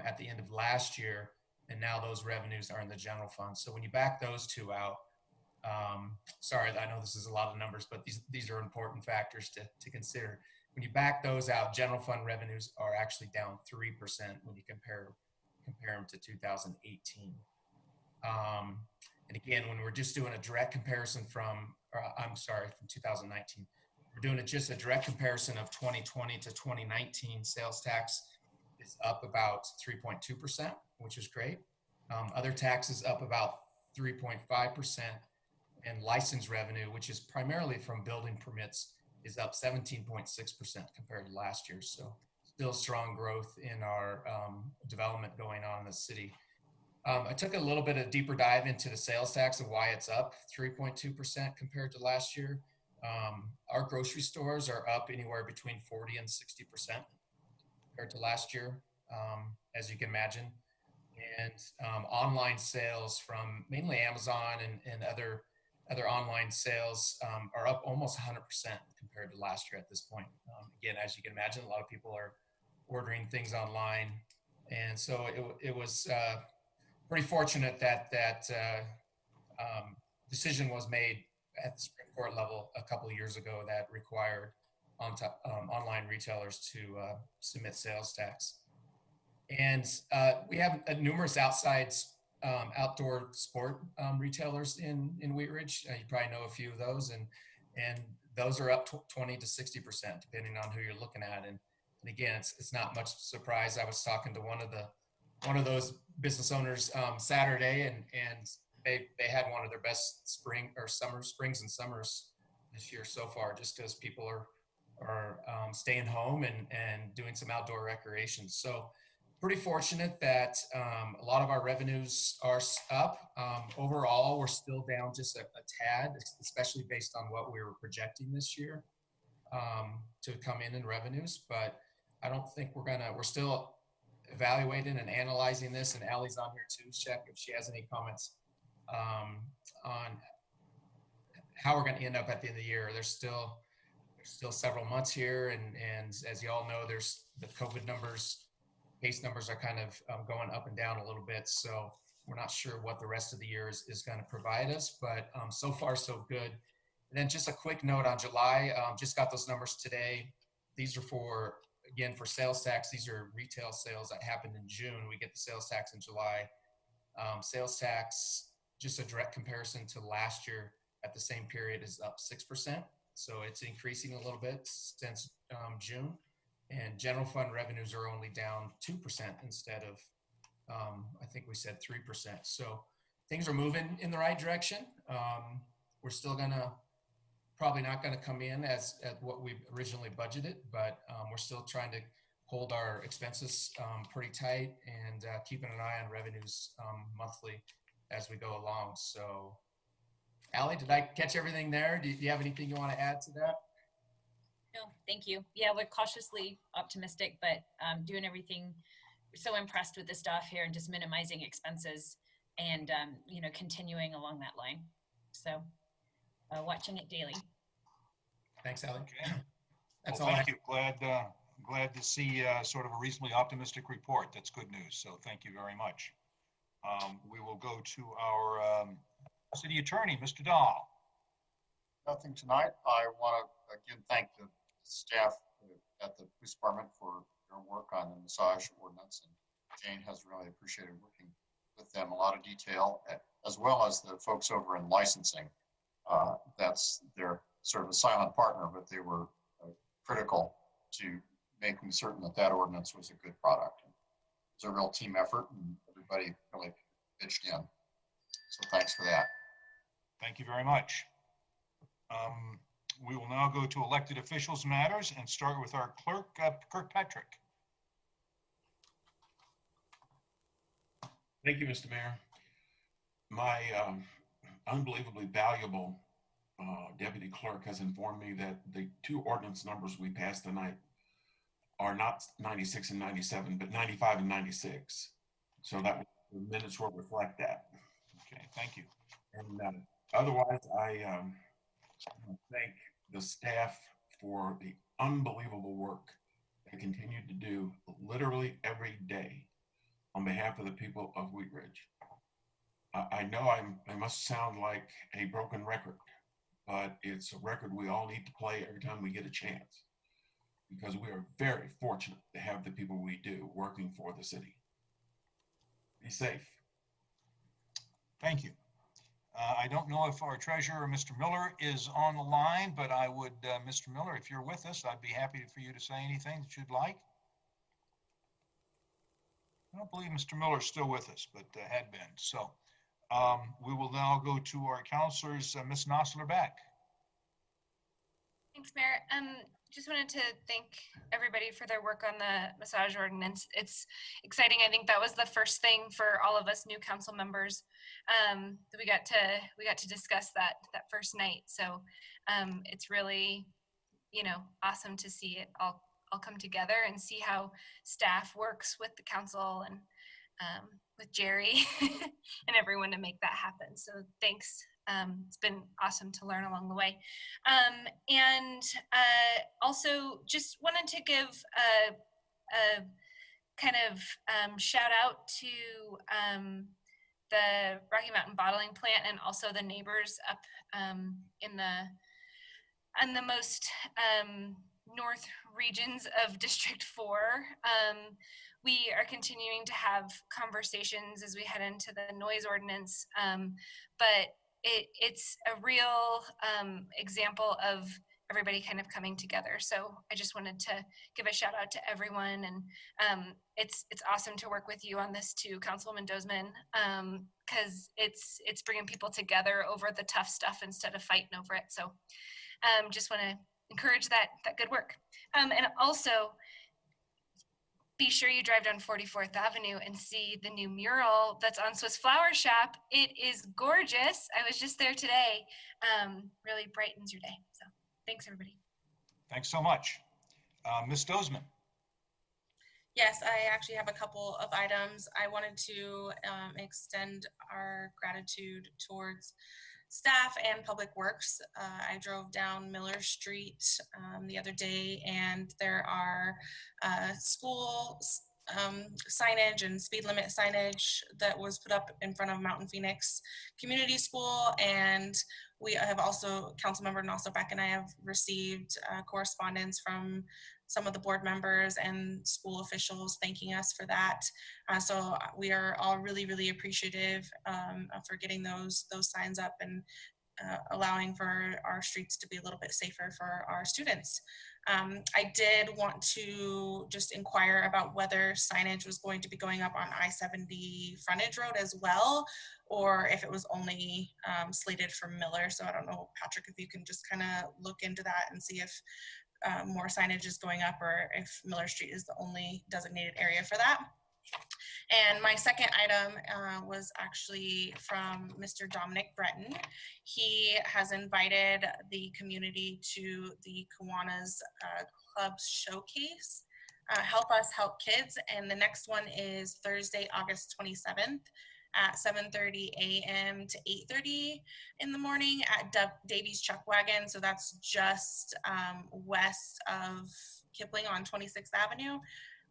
at the end of last year, and now those revenues are in the general fund. So when you back those two out, sorry, I know this is a lot of numbers, but these are important factors to consider. When you back those out, general fund revenues are actually down 3% when you compare them to 2018. And again, when we're just doing a direct comparison from 2019, we're doing just a direct comparison of 2020 to 2019. Sales tax is up about 3.2%, which is great. Other taxes up about 3.5%, and license revenue, which is primarily from building permits, is up 17.6% compared to last year. So still strong growth in our development going on in the city. I took a little bit of deeper dive into the sales tax and why it's up 3.2% compared to last year. Our grocery stores are up anywhere between 40 and 60% compared to last year, as you can imagine. And online sales from mainly Amazon and other online sales are up almost 100% compared to last year at this point. Again, as you can imagine, a lot of people are ordering things online. And so it was pretty fortunate that decision was made at the Supreme Court level a couple of years ago that required online retailers to submit sales tax. And we have numerous outdoor sport retailers in Wheat Ridge. You probably know a few of those, and those are up 20 to 60% depending on who you're looking at. And again, it's not much surprise. I was talking to one of the one of those business owners Saturday, and they had one of their best springs and summers this year so far, just because people are staying home and doing some outdoor recreation. So pretty fortunate that a lot of our revenues are up. Overall, we're still down just a tad, especially based on what we were projecting this year to come in revenues. But I don't think we're still evaluating and analyzing this, and Allie's on here too, check if she has any comments on how we're going to end up at the end of the year. There's still several months here, and as you all know, there's the COVID numbers, case numbers are kind of going up and down a little bit, so we're not sure what the rest of the year is going to provide us, but so far so good. And then just a quick note on July, just got those numbers today. These are for sales tax. These are retail sales that happened in June. We get the sales tax in July. Sales tax, just a direct comparison to last year at the same period, is up 6%. So it's increasing a little bit since June. And general fund revenues are only down 2% instead of, I think we said 3%. So things are moving in the right direction. We're still probably not gonna come in at what we originally budgeted, but we're still trying to hold our expenses pretty tight and keeping an eye on revenues monthly as we go along. So Allie, did I catch everything there? Do you have anything you want to add to that? No, thank you. Yeah, we're cautiously optimistic, but doing everything. We're so impressed with the staff here and just minimizing expenses and, continuing along that line. So watching it daily. Thanks, Allie. Okay. That's Well, all. thank you. Glad to see sort of a reasonably optimistic report. That's good news. So thank you very much. We will go to our city attorney, Mr. Dahl. Nothing tonight. I want to again thank the staff at the police department for their work on the massage ordinance, and Jane has really appreciated working with them. A lot of detail, as well as the folks over in licensing. That's their sort of a silent partner, but they were critical to making certain that ordinance was a good product. It's a real team effort, and everybody really pitched in. So thanks for that. Thank you very much. We will now go to elected officials matters and start with our clerk, Kirkpatrick. Thank you, Mr. Mayor. My unbelievably valuable deputy clerk has informed me that the two ordinance numbers we passed tonight are not 96 and 97, but 95 and 96. So that the minutes will reflect that. Okay, thank you. And otherwise, I thank the staff for the unbelievable work they continue to do literally every day on behalf of the people of Wheat Ridge. I know I must sound like a broken record, but it's a record we all need to play every time we get a chance, because we are very fortunate to have the people we do working for the city. Be safe. Thank you. I don't know if our treasurer, Mr. Miller, is on the line, but I would, Mr. Miller, if you're with us, I'd be happy for you to say anything that you'd like. I don't believe Mr. Miller is still with us, but had been. So we will now go to our counselors, Ms. Nosler-Beck. Thanks, Mayor. Just wanted to thank everybody for their work on the massage ordinance. It's exciting. I think that was the first thing for all of us new council members that we got to discuss that first night. So it's really, awesome to see it all come together and see how staff works with the council and with Jerry and everyone to make that happen. So thanks. It's been awesome to learn along the way. And also just wanted to give a kind of shout out to the Rocky Mountain Bottling Plant and also the neighbors up in the most north regions of District 4. We are continuing to have conversations as we head into the noise ordinance, but it's a real example of everybody kind of coming together. So I just wanted to give a shout out to everyone, and it's awesome to work with you on this too, Councilwoman Dozeman, because it's bringing people together over the tough stuff instead of fighting over it. So just want to encourage that good work, and also be sure you drive down 44th Avenue and see the new mural that's on Swiss Flower Shop. It is gorgeous. I was just there today. Really brightens your day. So thanks, everybody. Thanks so much. Ms. Dozeman. Yes, I actually have a couple of items. I wanted to extend our gratitude towards staff and Public Works. I drove down Miller Street the other day, and there are school signage and speed limit signage that was put up in front of Mountain Phoenix Community School. And we have also, Councilmember Nosselbeck and I have received correspondence from some of the board members and school officials thanking us for that. So we are all really, really appreciative for getting those signs up and allowing for our streets to be a little bit safer for our students. I did want to just inquire about whether signage was going to be going up on I-70 frontage road as well, or if it was only slated for Miller. So I don't know, Patrick, if you can just kind of look into that and see if more signage is going up, or if Miller Street is the only designated area for that. And my second item was actually from Mr. Dominic Breton. He has invited the community to the Kiwanis Clubs Showcase, Help Us Help Kids. And the next one is Thursday, August 27th at 7:30 a.m. to 8:30 in the morning at Davies Chuck Wagon. So that's just west of Kipling on 26th Avenue.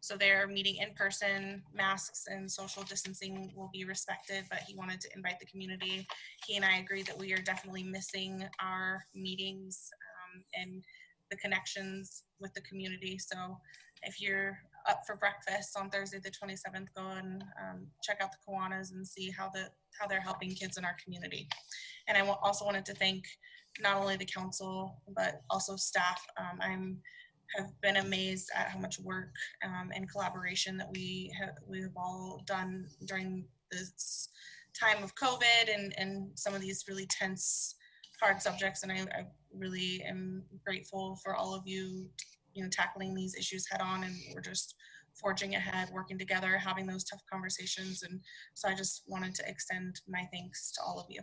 So they're meeting in person. Masks and social distancing will be respected, but he wanted to invite the community. He and I agree that we are definitely missing our meetings and the connections with the community. So if you're up for breakfast on Thursday the 27th, go and check out the Kiwanis and see how they're helping kids in our community. And I also wanted to thank not only the council, but also staff. Have been amazed at how much work and collaboration that we have all done during this time of COVID and some of these really tense, hard subjects. And I really am grateful for all of you, tackling these issues head on, and we're just forging ahead, working together, having those tough conversations. And so I just wanted to extend my thanks to all of you.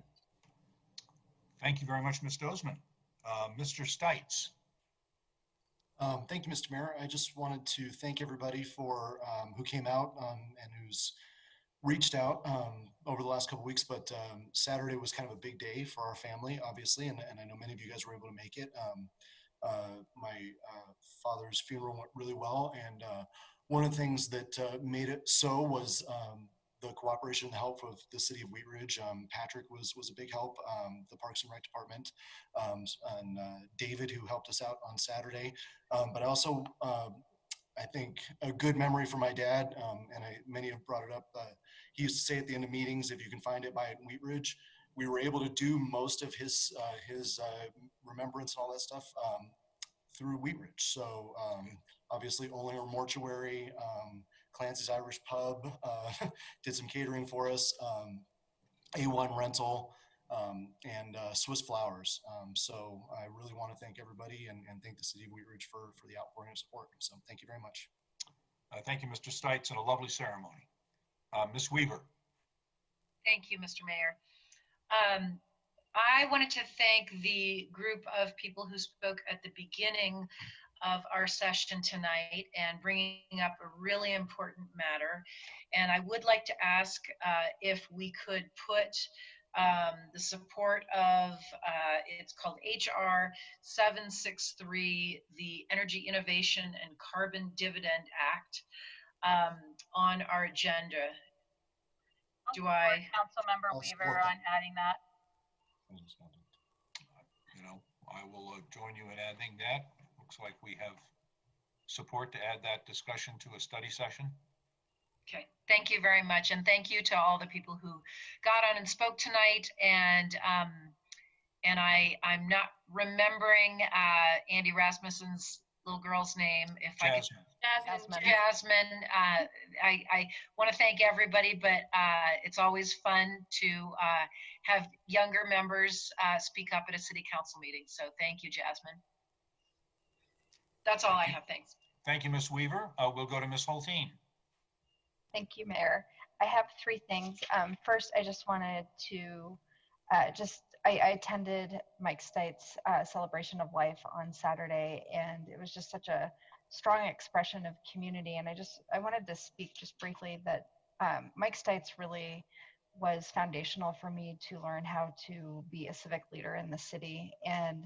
Thank you very much, Ms. Dozeman. Mr. Stites. Thank you, Mr. Mayor. I just wanted to thank everybody for who came out and who's reached out over the last couple of weeks, but Saturday was kind of a big day for our family, obviously, and I know many of you guys were able to make it. My father's funeral went really well, and one of the things that made it so was the cooperation and the help of the city of Wheat Ridge. Patrick was a big help, the Parks and Rec Department, and David, who helped us out on Saturday. But also, I think a good memory for my dad, and many have brought it up, he used to say at the end of meetings, if you can find it by Wheat Ridge, we were able to do most of his remembrance and all that stuff through Wheat Ridge. So obviously Olinger Mortuary, Clancy's Irish Pub did some catering for us, A1 Rental, and Swiss Flowers. So I really want to thank everybody and thank the city of Wheat Ridge for the outpouring of support. So thank you very much. Thank you, Mr. Stites, and a lovely ceremony. Ms. Weaver. Thank you, Mr. Mayor. I wanted to thank the group of people who spoke at the beginning of our session tonight and bringing up a really important matter. And I would like to ask if we could put the support of, it's called HR 763, the Energy Innovation and Carbon Dividend Act, on our agenda. Do I? Councilmember Weaver on adding that. I will join you in adding that. Looks like we have support to add that discussion to a study session. Okay, thank you very much. And thank you to all the people who got on and spoke tonight. And And I'm not remembering Andy Rasmussen's little girl's name. If I could. Jasmine. I want to thank everybody, but it's always fun to have younger members speak up at a city council meeting. So thank you, Jasmine. That's all I have. Thanks. Thank you, Ms. Weaver. We'll go to Ms. Holteen. Thank you, Mayor. I have three things. First, I just wanted to I attended Mike Stites' celebration of life on Saturday, and it was just such a strong expression of community. And I wanted to speak just briefly that Mike Stites really was foundational for me to learn how to be a civic leader in the city. And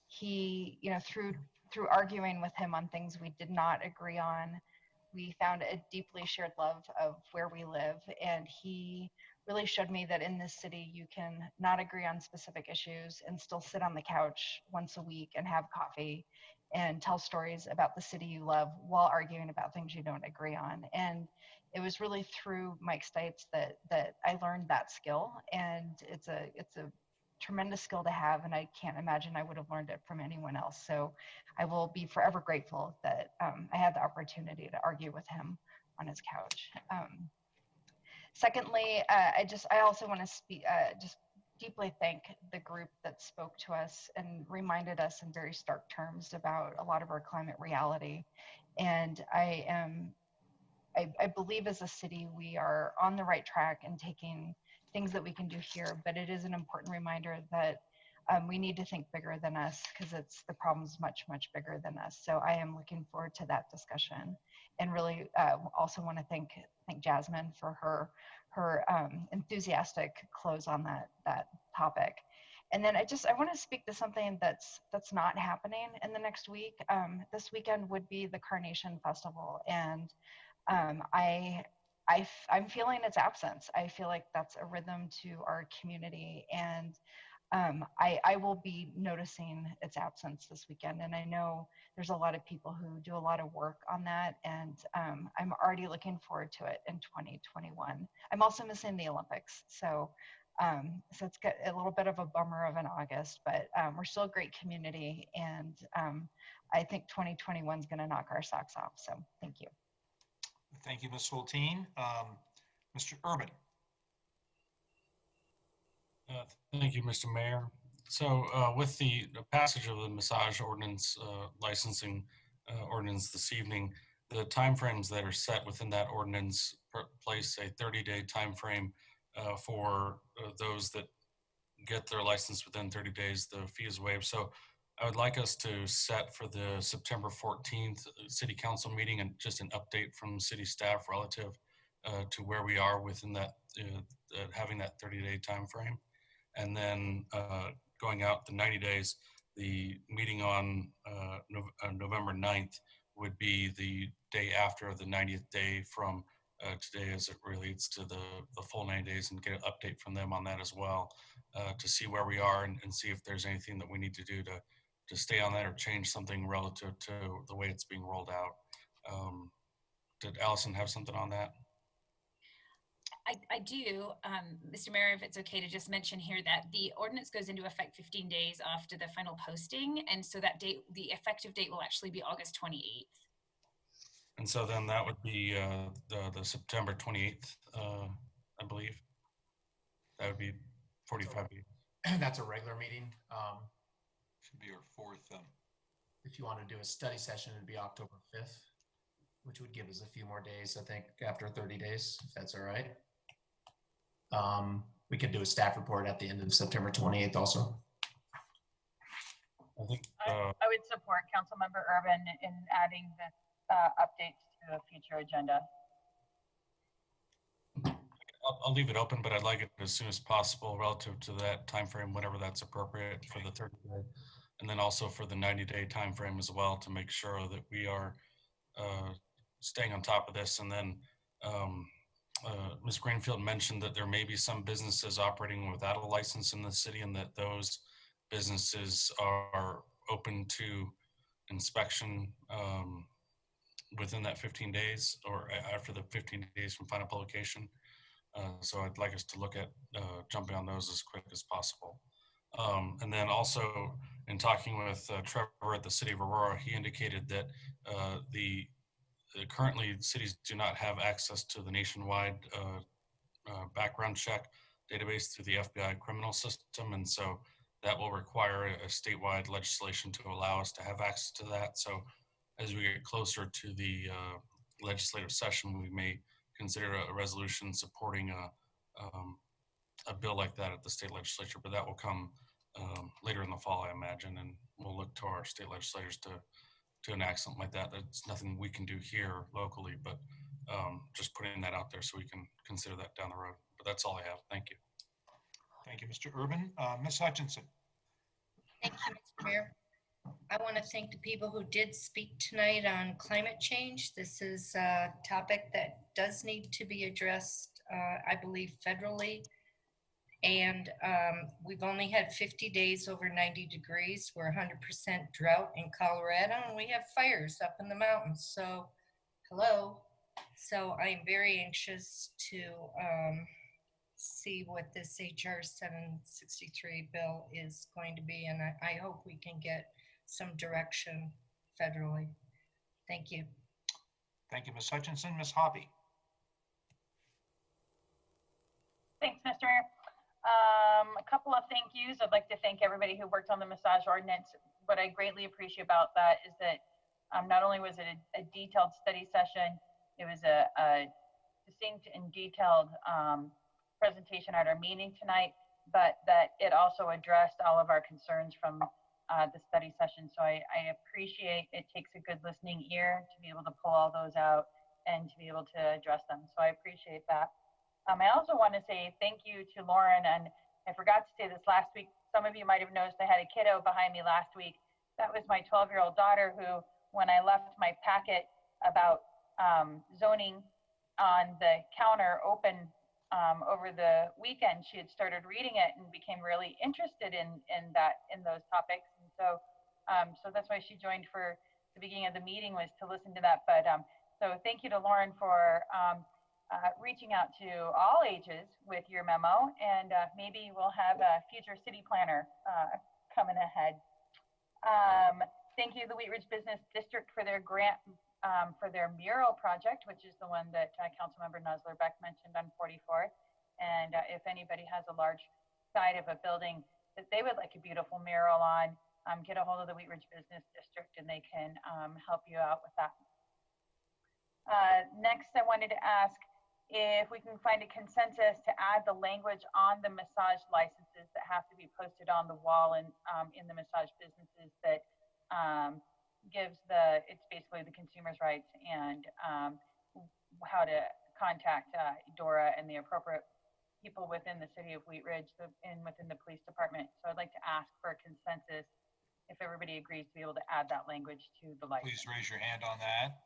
he, through arguing with him on things we did not agree on, we found a deeply shared love of where we live. And he really showed me that in this city, you can not agree on specific issues and still sit on the couch once a week and have coffee and tell stories about the city you love while arguing about things you don't agree on. And it was really through Mike Stites that I learned that skill. And it's a tremendous skill to have, and I can't imagine I would have learned it from anyone else. So I will be forever grateful that I had the opportunity to argue with him on his couch. Secondly, I also want to speak, just deeply thank the group that spoke to us and reminded us in very stark terms about a lot of our climate reality. And I believe as a city, we are on the right track and taking things that we can do here, but it is an important reminder that we need to think bigger than us, because the problem's much, much bigger than us. So I am looking forward to that discussion, and really also want to thank Jasmine for her enthusiastic close on that topic. And then I want to speak to something that's not happening in the next week. This weekend would be the Carnation Festival, and I'm feeling its absence. I feel like that's a rhythm to our community, and I will be noticing its absence this weekend. And I know there's a lot of people who do a lot of work on that, and I'm already looking forward to it in 2021. I'm also missing the Olympics, so it's got a little bit of a bummer of an August, but we're still a great community, and I think 2021 is going to knock our socks off. So thank you. Thank you, Ms. Holteen. Mr. Urban. Thank you, Mr. Mayor. So with the passage of the massage ordinance, licensing ordinance this evening, the timeframes that are set within that ordinance place a 30-day timeframe for those that get their license within 30 days, the fee is waived. So I would like us to set for the September 14th City Council meeting and just an update from city staff relative to where we are within that, having that 30-day timeframe. And then going out the 90 days, the meeting on November 9th would be the day after the 90th day from today, as it relates to the full 90 days, and get an update from them on that as well, to see where we are and see if there's anything that we need to do to stay on that or change something relative to the way it's being rolled out. Did Allison have something on that? I do, Mr. Mayor, if it's okay to just mention here that the ordinance goes into effect 15 days after the final posting. And so that date, the effective date will actually be August 28th. And so then that would be the September 28th, I believe. That would be 45 days. That's a regular meeting. Should be our fourth. If you want to do a study session, it'd be October 5th, which would give us a few more days, I think, after 30 days, if that's all right. We could do a staff report at the end of September 28th also. I think I would support Councilmember Urban in adding this update to a future agenda. I'll leave it open, but I'd like it as soon as possible relative to that time frame, whenever that's appropriate for the 30-day, and then also for the 90-day time frame as well, to make sure that we are staying on top of this. And then Ms. Greenfield mentioned that there may be some businesses operating without a license in the city, and that those businesses are open to inspection within that 15 days or after the 15 days from final publication. So I'd like us to look at jumping on those as quick as possible. And then also in talking with Trevor at the City of Aurora, he indicated that currently cities do not have access to the nationwide background check database through the FBI criminal system. And so that will require a statewide legislation to allow us to have access to that. So as we get closer to the legislative session, we may consider a resolution supporting a bill like that at the state legislature, but that will come later in the fall, I imagine, and we'll look to our state legislators to enact something like that. That's nothing we can do here locally, but just putting that out there so we can consider that down the road. But that's all I have. Thank you. Thank you, Mr. Urban. Ms. Hutchinson. Thank you, Mr. Mayor. I want to thank the people who did speak tonight on climate change. This is a topic that does need to be addressed, I believe, federally. And we've only had 50 days over 90 degrees. We're 100% drought in Colorado, and we have fires up in the mountains. So, hello. So I'm very anxious to see what this HR 763 bill is going to be, and I hope we can get some direction federally. Thank you. Thank you, Ms. Hutchinson. Ms. Hoppy. Thanks, Mr. Mayor. A couple of thank yous. I'd like to thank everybody who worked on the massage ordinance. What I greatly appreciate about that is that not only was it a detailed study session, it was a distinct and detailed presentation at our meeting tonight, but that it also addressed all of our concerns from the study session. So I appreciate it takes a good listening ear to be able to pull all those out and to be able to address them. So I appreciate that. I also want to say thank you to Lauren, and I forgot to say this last week. Some of you might have noticed I had a kiddo behind me last week. That was my 12-year-old daughter who, when I left my packet about zoning on the counter open over the weekend, she had started reading it and became really interested in those topics. And so that's why she joined for the beginning of the meeting, was to listen to that. But so thank you to Lauren for reaching out to all ages with your memo, and maybe we'll have a future city planner coming ahead. Thank you to the Wheat Ridge Business District for their grant for their mural project, which is the one that Councilmember Nussler-Beck mentioned on 44th. And if anybody has a large side of a building that they would like a beautiful mural on, get a hold of the Wheat Ridge Business District and they can help you out with that. Next, I wanted to ask if we can find a consensus to add the language on the massage licenses that have to be posted on the wall and in the massage businesses that gives it's basically the consumer's rights and how to contact DORA and the appropriate people within the city of Wheat Ridge and within the police department. So I'd like to ask for a consensus if everybody agrees to be able to add that language to the license. Please raise your hand on that.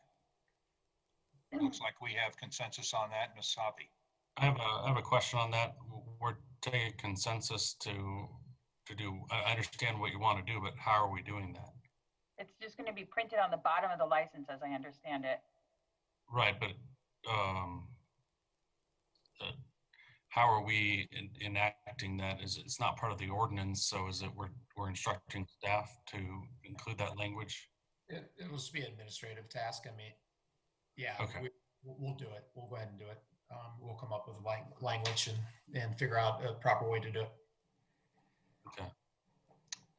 It looks like we have consensus on that. Ms. Hoppy. I have a question on that. We're taking consensus to do, I understand what you want to do, but how are we doing that? It's just going to be printed on the bottom of the license, as I understand it. Right, but how are we enacting that? It's not part of the ordinance, so is it we're instructing staff to include that language? It will just be an administrative task. I mean, yeah, okay. We'll do it. We'll go ahead and do it. We'll come up with language and figure out a proper way to do it. Okay.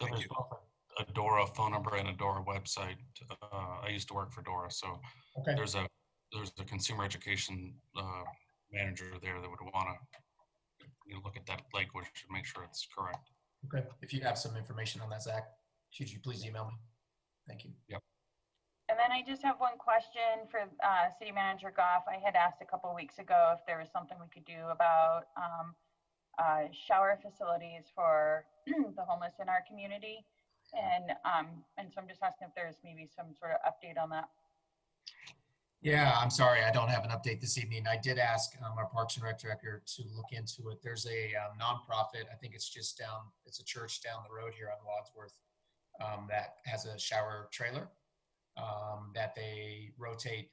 There's both a DORA phone number and a DORA website. I used to work for DORA, so okay. There's a consumer education manager there that would want to look at that language to make sure it's correct. Okay. If you have some information on that, Zach, could you please email me? Thank you. Yep. And then I just have one question for City Manager Goff. I had asked a couple of weeks ago if there was something we could do about shower facilities for the homeless in our community. And so I'm just asking if there's maybe some sort of update on that. Yeah, I'm sorry, I don't have an update this evening. I did ask our Parks and Rec director to look into it. There's a nonprofit, I think it's just it's a church down the road here on Wadsworth that has a shower trailer that they rotate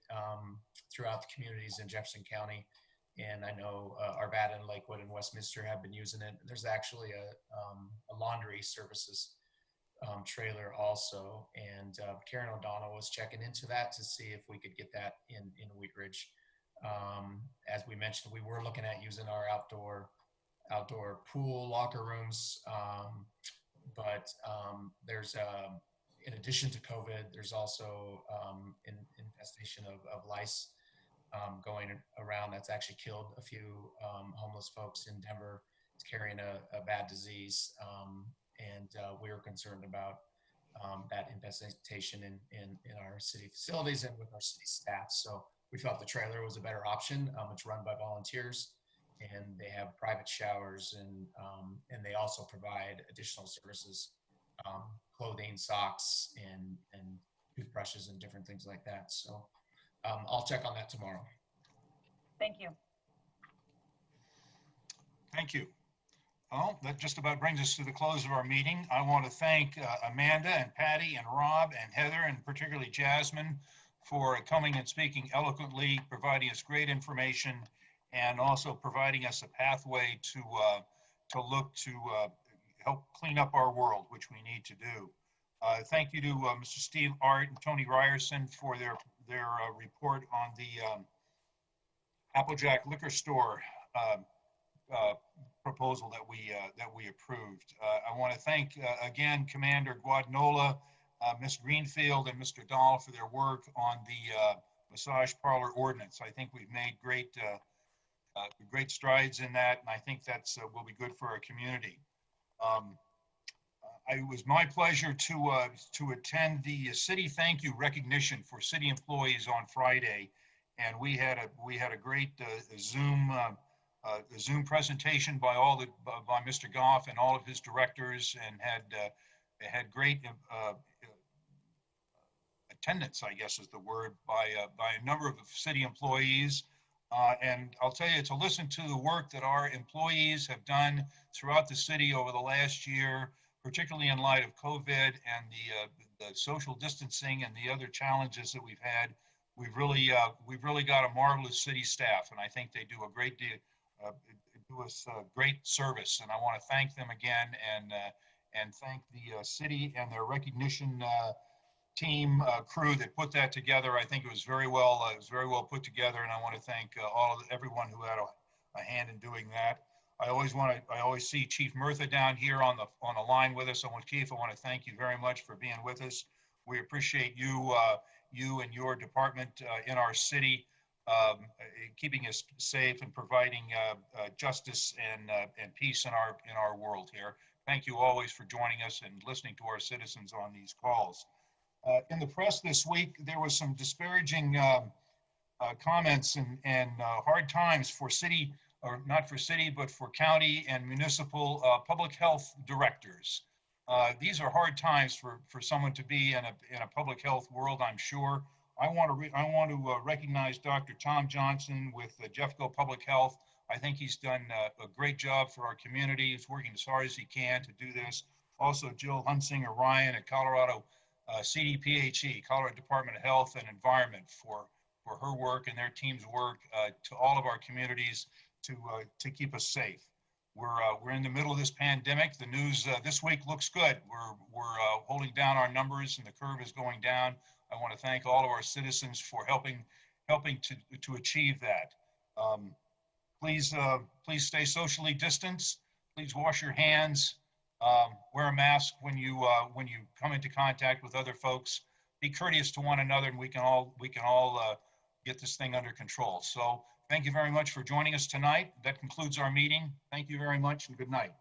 throughout the communities in Jefferson County. And I know Arvada and Lakewood and Westminster have been using it. There's actually a laundry services trailer also. And Karen O'Donnell was checking into that to see if we could get that in Wheat Ridge. As we mentioned, we were looking at using our outdoor pool locker rooms. But there's, in addition to COVID, there's also an infestation of lice going around that's actually killed a few homeless folks in Denver. It's carrying a bad disease. And we are concerned about that infestation in our city facilities and with our city staff. So we felt the trailer was a better option. It's run by volunteers, and they have private showers, and they also provide additional services, clothing, socks, and toothbrushes and different things like that. So I'll check on that tomorrow. Thank you. Thank you. Well, that just about brings us to the close of our meeting. I want to thank Amanda and Patty and Rob and Heather, and particularly Jasmine, for coming and speaking eloquently, providing us great information, and also providing us a pathway to look to help clean up our world, which we need to do. Thank you to Mr. Steve Art and Tony Ryerson for their report on the Applejack Liquor Store proposal that we approved. I want to thank again Commander Guadagnola, Ms. Greenfield, and Mr. Dahl for their work on the massage parlor ordinance. I think we've made great strides in that, and I think that's will be good for our community. It was my pleasure to attend the city thank you recognition for city employees on Friday, and we had a great Zoom presentation by by Mr. Goff and all of his directors, and had great attendance, I guess is the word, by a number of city employees. And I'll tell you, to listen to the work that our employees have done throughout the city over the last year, particularly in light of COVID and the social distancing and the other challenges that we've had, we've really got a marvelous city staff, and I think they do a great deal, do us great service. And I want to thank them again, and thank the city and their recognition team crew that put that together. I think it was very well put together, and I want to thank everyone who had a hand in doing that. I always see Chief Murtha down here on the line with us. So, Chief, I want to thank you very much for being with us. We appreciate you and your department in our city, keeping us safe and providing justice and peace in our world here. Thank you always for joining us and listening to our citizens on these calls. In the press this week, there was some disparaging comments and hard times for city, or not for city, but for county and municipal public health directors. These are hard times for someone to be in a public health world, I'm sure. I want to recognize Dr. Tom Johnson with Jeffco Public Health. I think he's done a great job for our community. He's working as hard as he can to do this. Also, Jill Hunsinger Ryan at Colorado CDPHE, Colorado Department of Health and Environment, for her work and their team's work to all of our communities to keep us safe. We're in the middle of this pandemic. The news this week looks good. We're holding down our numbers, and the curve is going down. I want to thank all of our citizens for helping to achieve that. Please stay socially distanced. Please wash your hands. Wear a mask when you come into contact with other folks. Be courteous to one another, and we can all get this thing under control. So thank you very much for joining us tonight. That concludes our meeting. Thank you very much, and good night.